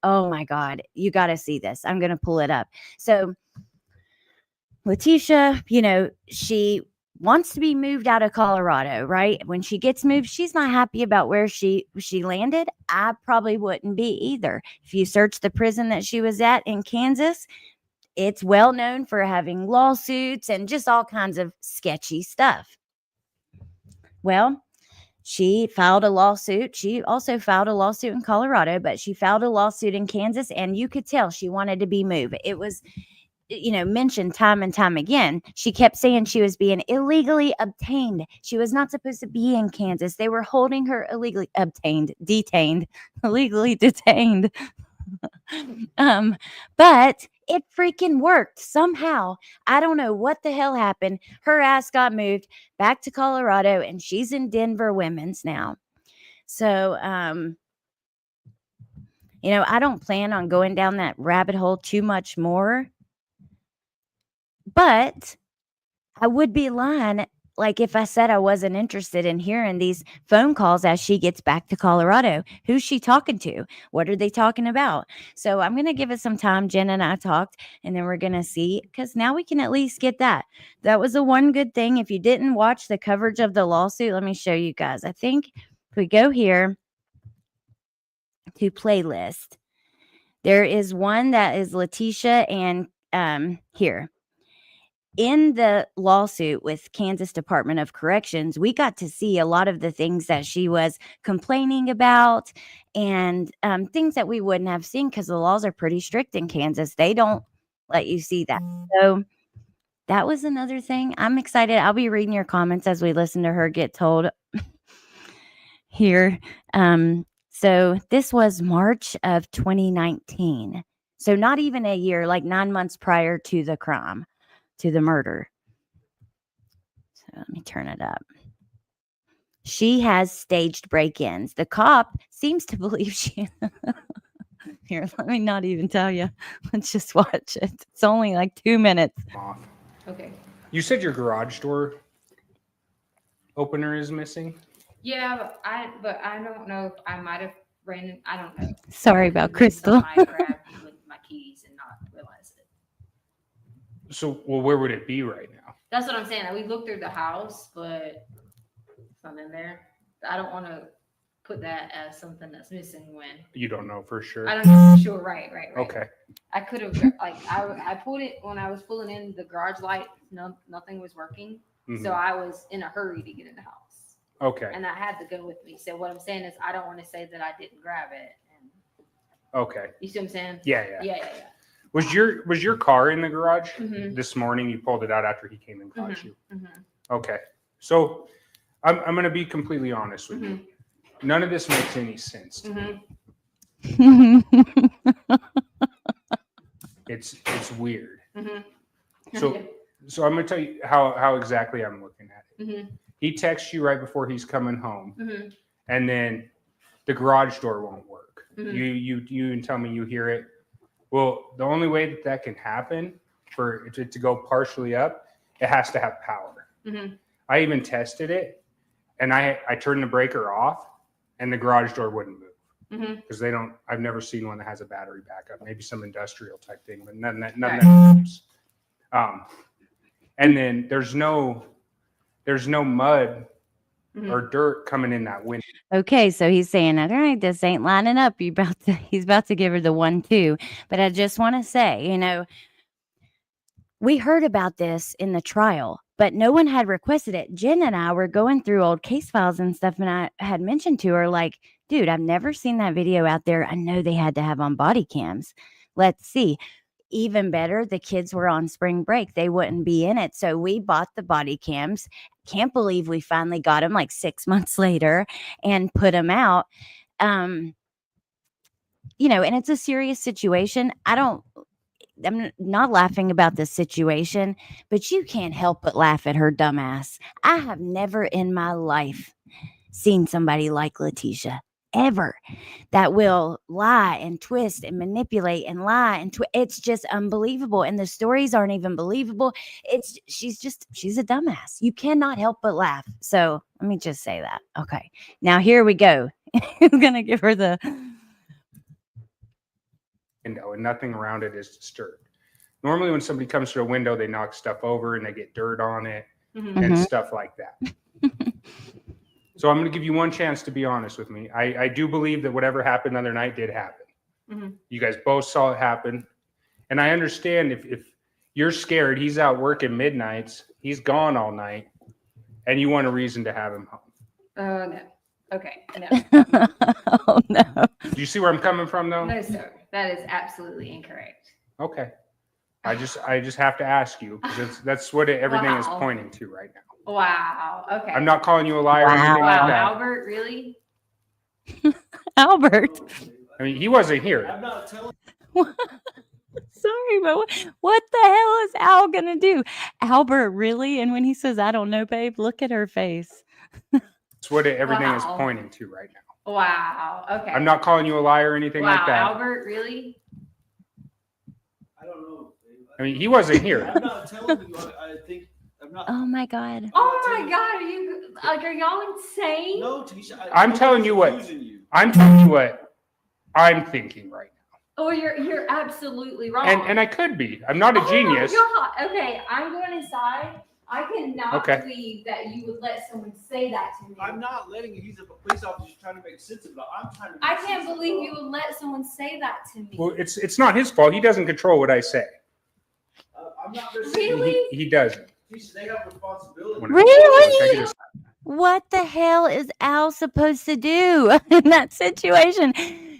oh my God, you got to see this. I'm going to pull it up. So Leticia, she wants to be moved out of Colorado, right? When she gets moved, she's not happy about where she landed. I probably wouldn't be either. If you search the prison that she was at in Kansas, it's well known for having lawsuits and just all kinds of sketchy stuff. Well, she filed a lawsuit. She also filed a lawsuit in Colorado, but she filed a lawsuit in Kansas, and you could tell she wanted to be moved. It was, mentioned time and time again. She kept saying she was being illegally obtained. She was not supposed to be in Kansas. They were holding her illegally detained. But it freaking worked somehow. I don't know what the hell happened. Her ass got moved back to Colorado, and she's in Denver Women's now. So, I don't plan on going down that rabbit hole too much more, but I would be lying like if I said I wasn't interested in hearing these phone calls as she gets back to Colorado. Who's she talking to? What are they talking about? So I'm going to give it some time. Jen and I talked, and then we're going to see, because now we can at least get that. That was the one good thing. If you didn't watch the coverage of the lawsuit, let me show you guys. I think if we go here to playlist, there is one that is Leticia and here. In the lawsuit with Kansas Department of Corrections, we got to see a lot of the things that she was complaining about, and things that we wouldn't have seen because the laws are pretty strict in Kansas. They don't let you see that. So that was another thing. I'm excited. I'll be reading your comments as we listen to her get told here. So this was March of 2019. So not even a year, like 9 months prior to the crime, to the murder. So let me turn it up. She has staged break-ins. The cop seems to believe she... Here, let me not even tell you. Let's just watch it. It's only like 2 minutes. Off. Okay. You said your garage door opener is missing? Yeah, but I don't know if I might have ran. I don't know. Sorry about Crystal. I grabbed with my keys and not realize it. So, well, where would it be right now? That's what I'm saying. We looked through the house, but something there. I don't want to put that as something that's missing when You don't know for sure. I don't know for sure. Right. Okay. I could have I pulled it when I was pulling in the garage light. No, nothing was working, Mhm. so I was in a hurry to get in the house. Okay. And I had the gun with me. So what I'm saying is I don't want to say that I didn't grab it. And Okay. you see what I'm saying? Yeah. Yeah. Was your car in the garage Mhm. this morning? You pulled it out after he came and caught you. Mhm. Okay. So I'm going to be completely honest with you. Mhm. None of this makes any sense to me. Mhm. It's weird. Mhm. So I'm going to tell you how exactly I'm looking at it. Mhm. He texts you right before he's coming home, Mhm. and then the garage door won't work. Mhm. You even tell me you hear it. Well, the only way that can happen for it to go partially up, it has to have power. Mhm. I even tested it, and I turned the breaker off, and the garage door wouldn't move Mhm. because they don't. I've never seen one that has a battery backup. Maybe some industrial type thing, but none that Right. moves. And then there's no mud Mhm. or dirt coming in that window. Okay, so he's saying, all right, this ain't lining up. He's about to give her the 1-2. But I just want to say, we heard about this in the trial, but no one had requested it. Jen and I were going through old case files and stuff, and I had mentioned to her, like, dude, I've never seen that video out there. I know they had to have on body cams. Let's see. Even better, the kids were on spring break. They wouldn't be in it. So we bought the body cams. Can't believe we finally got them like 6 months later and put them out. And it's a serious situation. I'm not laughing about the situation, but you can't help but laugh at her dumbass. I have never in my life seen somebody like Leticia, ever, that will lie and twist and manipulate and lie and it's just unbelievable. And the stories aren't even believable. She's a dumbass. You cannot help but laugh. So let me just say that. Okay, now here we go. I'm gonna give her the window, and nothing around it is disturbed. Normally, when somebody comes to a window, they knock stuff over and they get dirt on it and stuff like that. So I'm going to give you one chance to be honest with me. I do believe that whatever happened the other night did happen. You guys both saw it happen. And I understand if you're scared, he's out working midnights, he's gone all night, and you want a reason to have him home. No. Okay. No. Oh no. Do you see where I'm coming from, though? No, sir. That is absolutely incorrect. Okay. I just have to ask you because that's what everything is Wow. pointing to right now. Wow. Okay. I'm not calling you a liar or anything like Wow, that. Albert, really? Albert. I mean, he wasn't here. I'm not telling. Sorry, but what the hell is Al gonna do? Albert, really? And when he says, I don't know, babe, look at her face. That's what everything is Wow. pointing to right now. Wow. Okay. I'm not calling you a liar or anything wow, like that. Albert, really? I don't know. I mean, he wasn't here. I'm not telling you. I think I'm not. Oh my God. Oh my God, are y'all insane? No, Tisha. I'm telling you what. accusing you. I'm telling you what I'm thinking right now. Oh, you're absolutely wrong. And I could be. I'm not a genius. Oh my God. Okay, I'm going inside. I cannot Okay. believe that you would let someone say that to me. I'm not letting you. He's a police officer trying to make sense of it. I'm trying to. I can't believe you would let someone say that to me. Well, it's not his fault. He doesn't control what I say. I'm not going to say Really? He doesn't. Tisha, they have responsibility. Really? What the hell is Al supposed to do in that situation?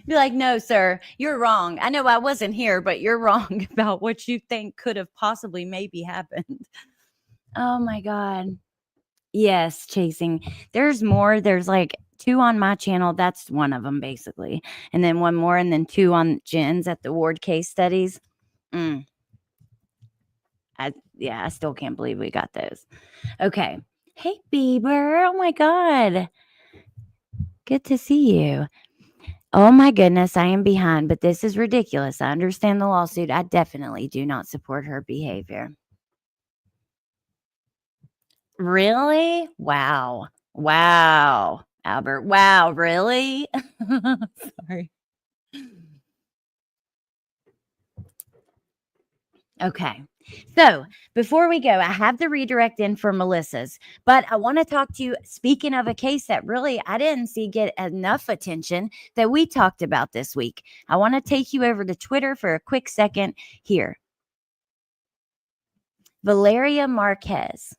Be like, no, sir, you're wrong. I know I wasn't here, but you're wrong about what you think could have possibly maybe happened. Oh my God. Yes, chasing. There's more. There's like 2 on my channel. That's one of them, basically. And then 1 more, and then 2 on Jen's at the Ward case studies. I still can't believe we got those. Okay. Hey, Bieber. Oh my God. Good to see you. Oh my goodness, I am behind, but this is ridiculous. I understand the lawsuit. I definitely do not support her behavior. Really? Wow. Wow. Albert. Wow. Really? Sorry. Okay. So before we go, I have the redirect in for Melissa's, but I want to talk to you. Speaking of a case that really I didn't see get enough attention that we talked about this week, I want to take you over to Twitter for a quick second here. Valeria Marquez,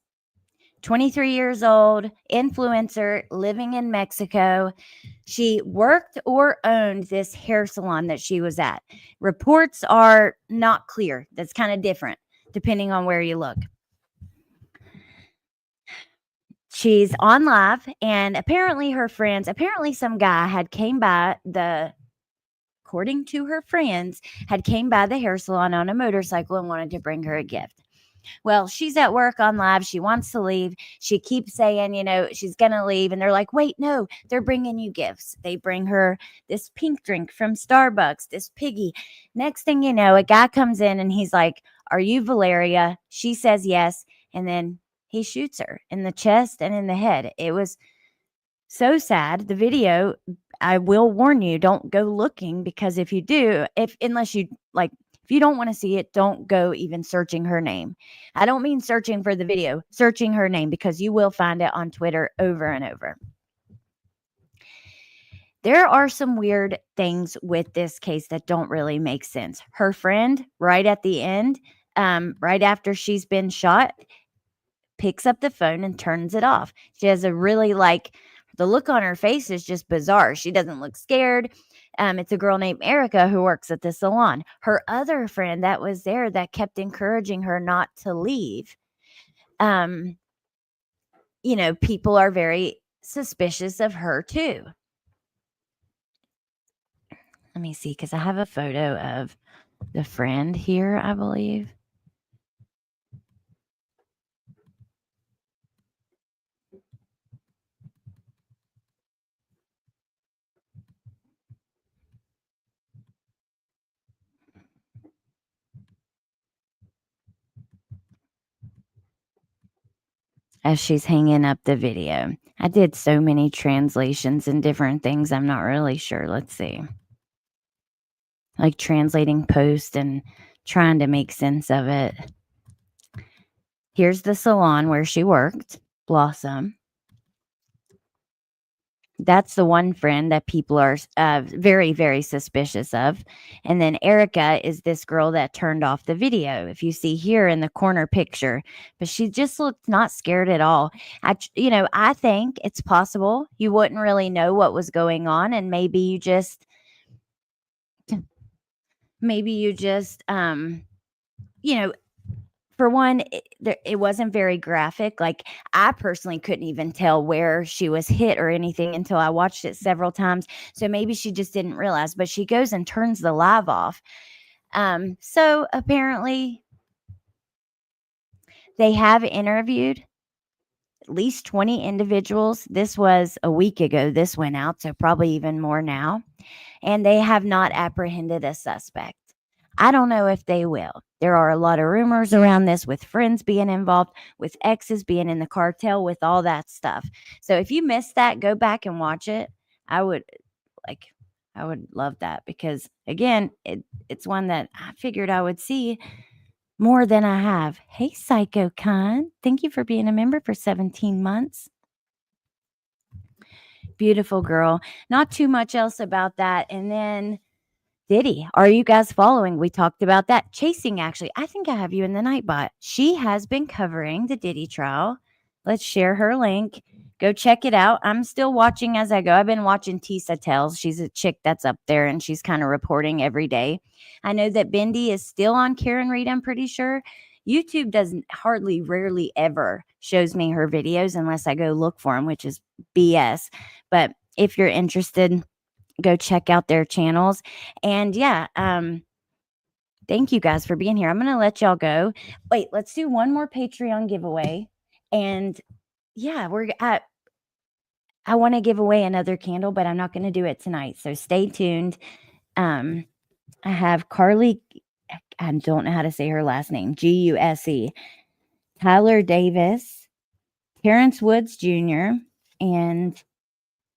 23 years old, influencer living in Mexico. She worked or owned this hair salon that she was at. Reports are not clear. That's kind of different depending on where you look. She's on live, and apparently some guy had came by according to her friends, had came by the hair salon on a motorcycle and wanted to bring her a gift. Well, she's at work on live. She wants to leave. She keeps saying, she's going to leave. And they're like, wait, no, they're bringing you gifts. They bring her this pink drink from Starbucks, this piggy. Next thing you know, a guy comes in and he's like, are you Valeria? She says yes. And then he shoots her in the chest and in the head. It was so sad. The video, I will warn you, don't go looking, because if you do, unless you if you don't want to see it, don't go even searching her name. I don't mean searching for the video, searching her name, because you will find it on Twitter over and over. There are some weird things with this case that don't really make sense. Her friend, right at the end, right after she's been shot, picks up the phone and turns it off. She has a really the look on her face is just bizarre. She doesn't look scared. It's a girl named Erica who works at the salon. Her other friend that was there that kept encouraging her not to leave. People are very suspicious of her too. Let me see, because I have a photo of the friend here, I believe. As she's hanging up the video. I did so many translations and different things. I'm not really sure. Let's see. Like translating post and trying to make sense of it. Here's the salon where she worked, Blossom. That's the one friend that people are very, very suspicious of. And then Erica is this girl that turned off the video. If you see here in the corner picture, but she just looked not scared at all. I think it's possible you wouldn't really know what was going on. And maybe you just, for one, it wasn't very graphic. Like, I personally couldn't even tell where she was hit or anything until I watched it several times. So maybe she just didn't realize. But she goes and turns the live off. So apparently they have interviewed at least 20 individuals. This was a week ago. This went out, so probably even more now. And they have not apprehended a suspect. I don't know if they will. There are a lot of rumors around this with friends being involved, with exes being in the cartel, with all that stuff. So if you missed that, go back and watch it. I would love that because again, it's one that I figured I would see more than I have. Hey, Psycho Con, thank you for being a member for 17 months. Beautiful girl. Not too much else about that. And then Diddy, are you guys following? We talked about that. Chasing, actually. I think I have you in the Nightbot. She has been covering the Diddy trial. Let's share her link. Go check it out. I'm still watching as I go. I've been watching Tisa Tells. She's a chick that's up there and she's kind of reporting every day. I know that Bendy is still on Karen Reed, I'm pretty sure. YouTube doesn't rarely ever shows me her videos unless I go look for them, which is BS. But if you're interested, go check out their channels. And yeah, thank you guys for being here. I'm gonna let y'all go. Wait, let's do one more Patreon giveaway. And yeah, I want to give away another candle, but I'm not going to do it tonight. So stay tuned. I have Carly, I don't know how to say her last name, Guse, Tyler Davis, Terrence Woods Jr., and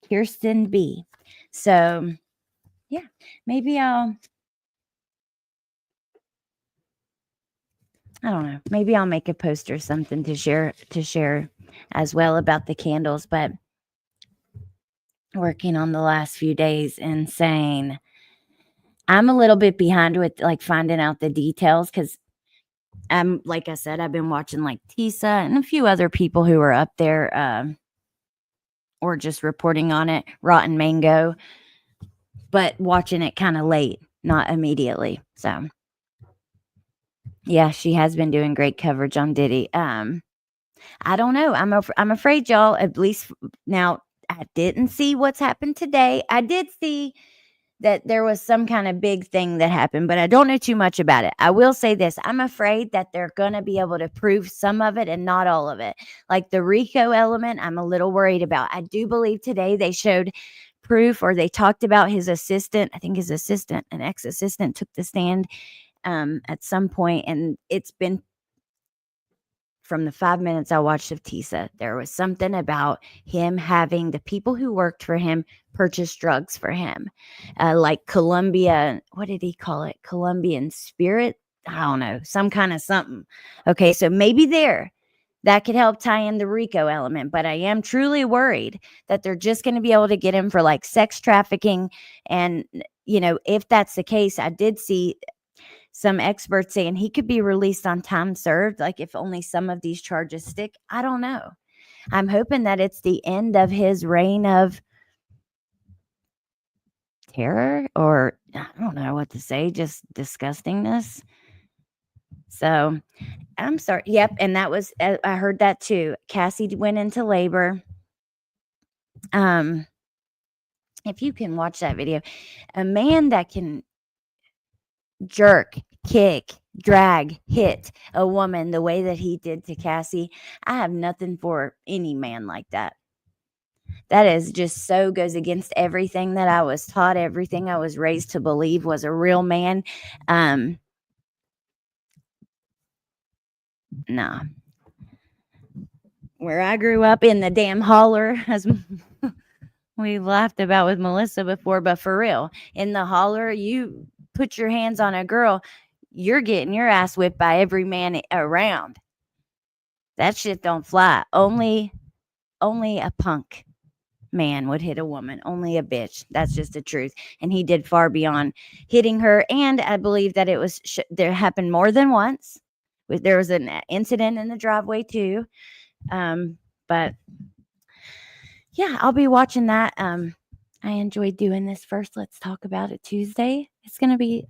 Kirsten B. So yeah, maybe I don't know. Maybe I'll make a post or something to share as well about the candles, but working on the last few days, insane. I'm a little bit behind with like finding out the details because like I said, I've been watching like Tisa and a few other people who are up there or just reporting on it, Rotten Mango, but watching it kind of late, not immediately. So yeah, she has been doing great coverage on Diddy. I don't know. I'm afraid y'all, at least now, I didn't see what's happened today. I did see that there was some kind of big thing that happened, but I don't know too much about it. I will say this. I'm afraid that they're going to be able to prove some of it and not all of it. Like the RICO element, I'm a little worried about. I do believe today they showed proof, or they talked about his assistant. I think his assistant, an ex-assistant, took the stand at some point, and it's been from the 5 minutes I watched of Tisa, there was something about him having the people who worked for him purchase drugs for him. Like Columbia, what did he call it? Colombian Spirit? I don't know, some kind of something. Okay, so maybe that could help tie in the RICO element, but I am truly worried that they're just going to be able to get him for like sex trafficking. And, if that's the case, I did see some experts saying he could be released on time served, like if only some of these charges stick. I don't know. I'm hoping that it's the end of his reign of terror, or I don't know what to say, just disgustingness. So I'm sorry. Yep. And that was, I heard that too. Cassie went into labor. If you can watch that video, a man that can jerk, kick, drag, hit a woman the way that he did to Cassie, I have nothing for any man like that. That is just so goes against everything that I was taught, everything I was raised to believe was a real man. Nah. Where I grew up in the damn holler, as we laughed about with Melissa before, but for real, in the holler, you put your hands on a girl, you're getting your ass whipped by every man around. That shit don't fly. Only a punk man would hit a woman. Only a bitch. That's just the truth. And he did far beyond hitting her. And I believe that it was there happened more than once. There was an incident in the driveway too. But yeah, I'll be watching that. I enjoyed doing this first. Let's talk about it Tuesday. It's going to be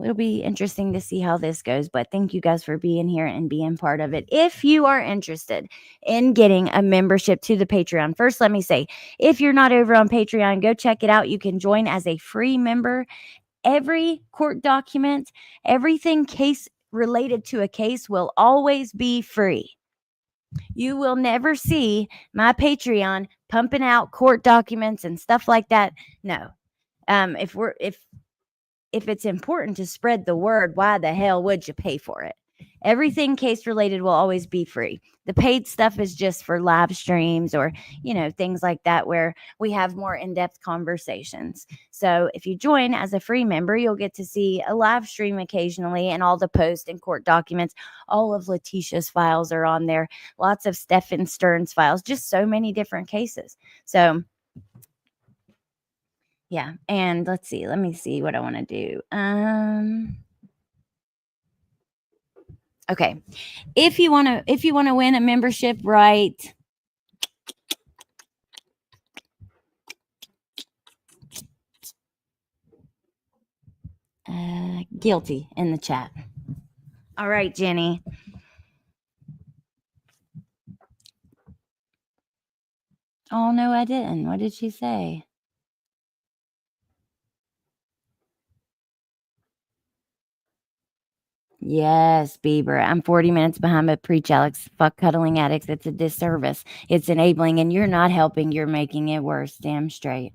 it'll be interesting to see how this goes, but thank you guys for being here and being part of it. If you are interested in getting a membership to the Patreon, first, let me say, if you're not over on Patreon, go check it out. You can join as a free member every court document, everything case related to a case will always be free. You will never see my Patreon pumping out court documents and stuff like that. No. If it's important to spread the word, why the hell would you pay for it? Everything case related will always be free. The paid stuff is just for live streams or, things like that where we have more in-depth conversations. So if you join as a free member, you'll get to see a live stream occasionally and all the post and court documents. All of Leticia's files are on there. Lots of Stephen Stern's files, just so many different cases. So yeah, and let me see what I want to do. Okay. If you want to win a membership, right? Guilty in the chat. All right, Jenny. Oh, no, I didn't. What did she say? Yes, Bieber. I'm 40 minutes behind, but preach, Alex. Fuck cuddling addicts. It's a disservice. It's enabling, and you're not helping. You're making it worse. Damn straight.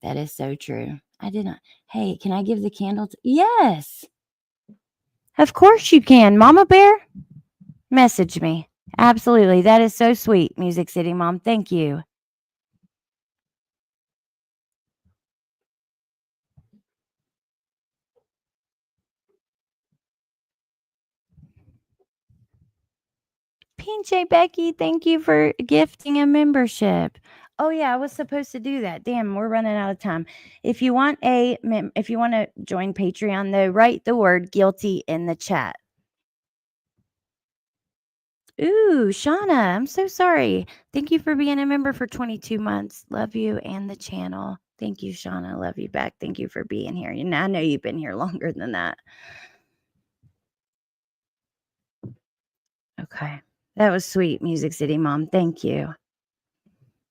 That is so true. I did not. Hey, can I give the candle? Yes. Of course you can. Mama Bear, message me. Absolutely. That is so sweet, Music City Mom. Thank you. PJ Becky, thank you for gifting a membership. Oh yeah, I was supposed to do that. Damn, we're running out of time. If you want to join Patreon though, write the word guilty in the chat. Ooh, Shauna, I'm so sorry. Thank you for being a member for 22 months. Love you and the channel. Thank you, Shauna. Love you back. Thank you for being here. I know you've been here longer than that. Okay. That was sweet, Music City Mom. Thank you.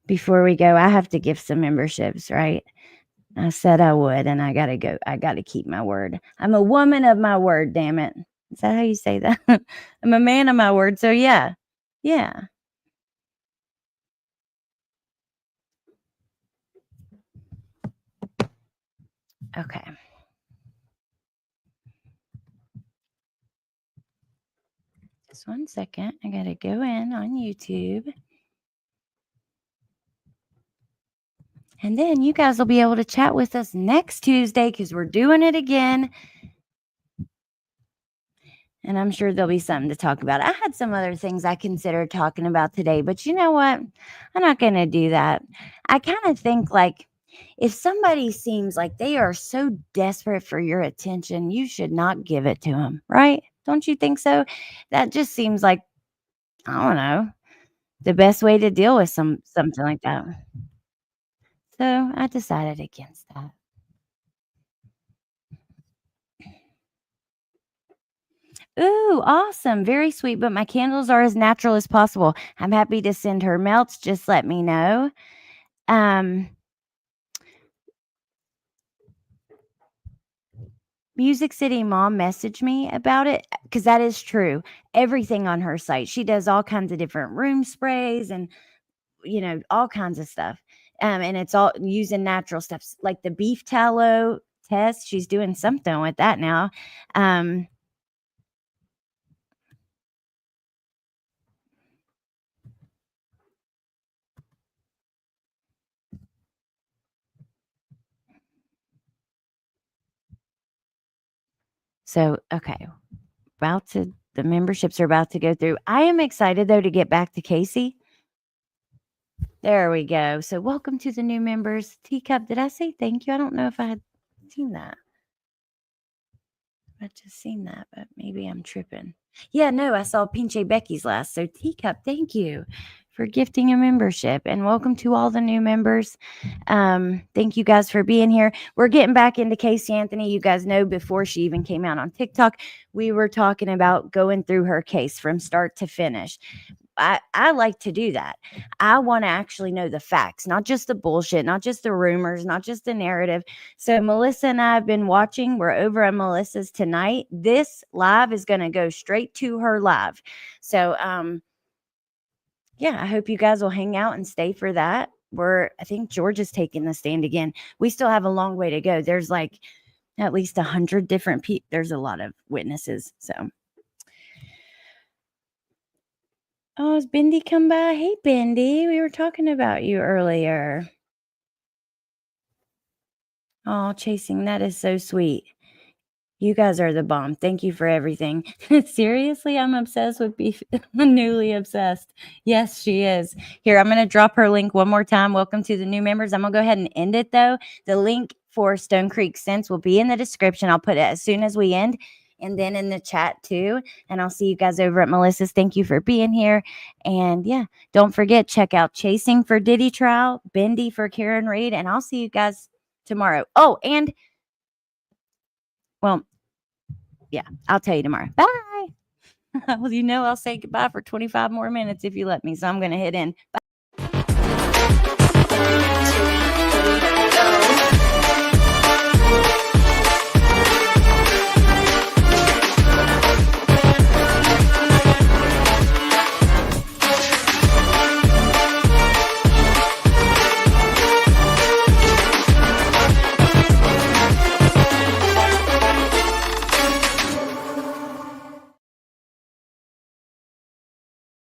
Before we go, I have to give some memberships, right? I said I would, and I got to go. I got to keep my word. I'm a woman of my word, damn it. Is that how you say that? I'm a man of my word. So, yeah. Yeah. Okay. Just 1 second. I got to go in on YouTube. And then you guys will be able to chat with us next Tuesday because we're doing it again. And I'm sure there'll be something to talk about. I had some other things I considered talking about today, but you know what? I'm not going to do that. I kind of think like if somebody seems like they are so desperate for your attention, you should not give it to them, right? Don't you think so? That just seems like, I don't know, the best way to deal with something like that. So I decided against that. Ooh, awesome. Very sweet, but my candles are as natural as possible. I'm happy to send her melts. Just let me know. Music City Mom messaged me about it because that is true. Everything on her site. She does all kinds of different room sprays and, all kinds of stuff. And it's all using natural stuff like the beef tallow test. She's doing something with that now. So, okay. The memberships are about to go through. I am excited though to get back to Casey. There we go. So welcome to the new members. Teacup, did I say thank you? I don't know if I had seen that. I just seen that, but maybe I'm tripping. Yeah, no, I saw Pinche Becky's last. So Teacup, thank you for gifting a membership and welcome to all the new members. Thank you guys for being here. We're getting back into Casey Anthony. You guys know before she even came out on TikTok, we were talking about going through her case from start to finish. I like to do that. I want to actually know the facts, not just the bullshit, not just the rumors, not just the narrative. So Melissa and I have been watching. We're over at Melissa's tonight. This live is going to go straight to her live. So yeah, I hope you guys will hang out and stay for that. I think George is taking the stand again. We still have a long way to go. There's like at least 100 different people. There's a lot of witnesses. So, oh, has Bendy come by? Hey, Bendy, we were talking about you earlier. Oh, Chasing, that is so sweet. You guys are the bomb. Thank you for everything. Seriously, I'm obsessed with beef. Newly obsessed. Yes, she is. Here, I'm going to drop her link one more time. Welcome to the new members. I'm going to go ahead and end it, though. The link for Stone Creek Sense will be in the description. I'll put it as soon as we end and then in the chat, too. And I'll see you guys over at Melissa's. Thank you for being here. And, yeah, don't forget, check out Chasing for Diddy Trial, Bendy for Karen Reed, and I'll see you guys tomorrow. Oh, and well, yeah, I'll tell you tomorrow. Bye. Well, I'll say goodbye for 25 more minutes if you let me. So I'm going to hit in. Bye.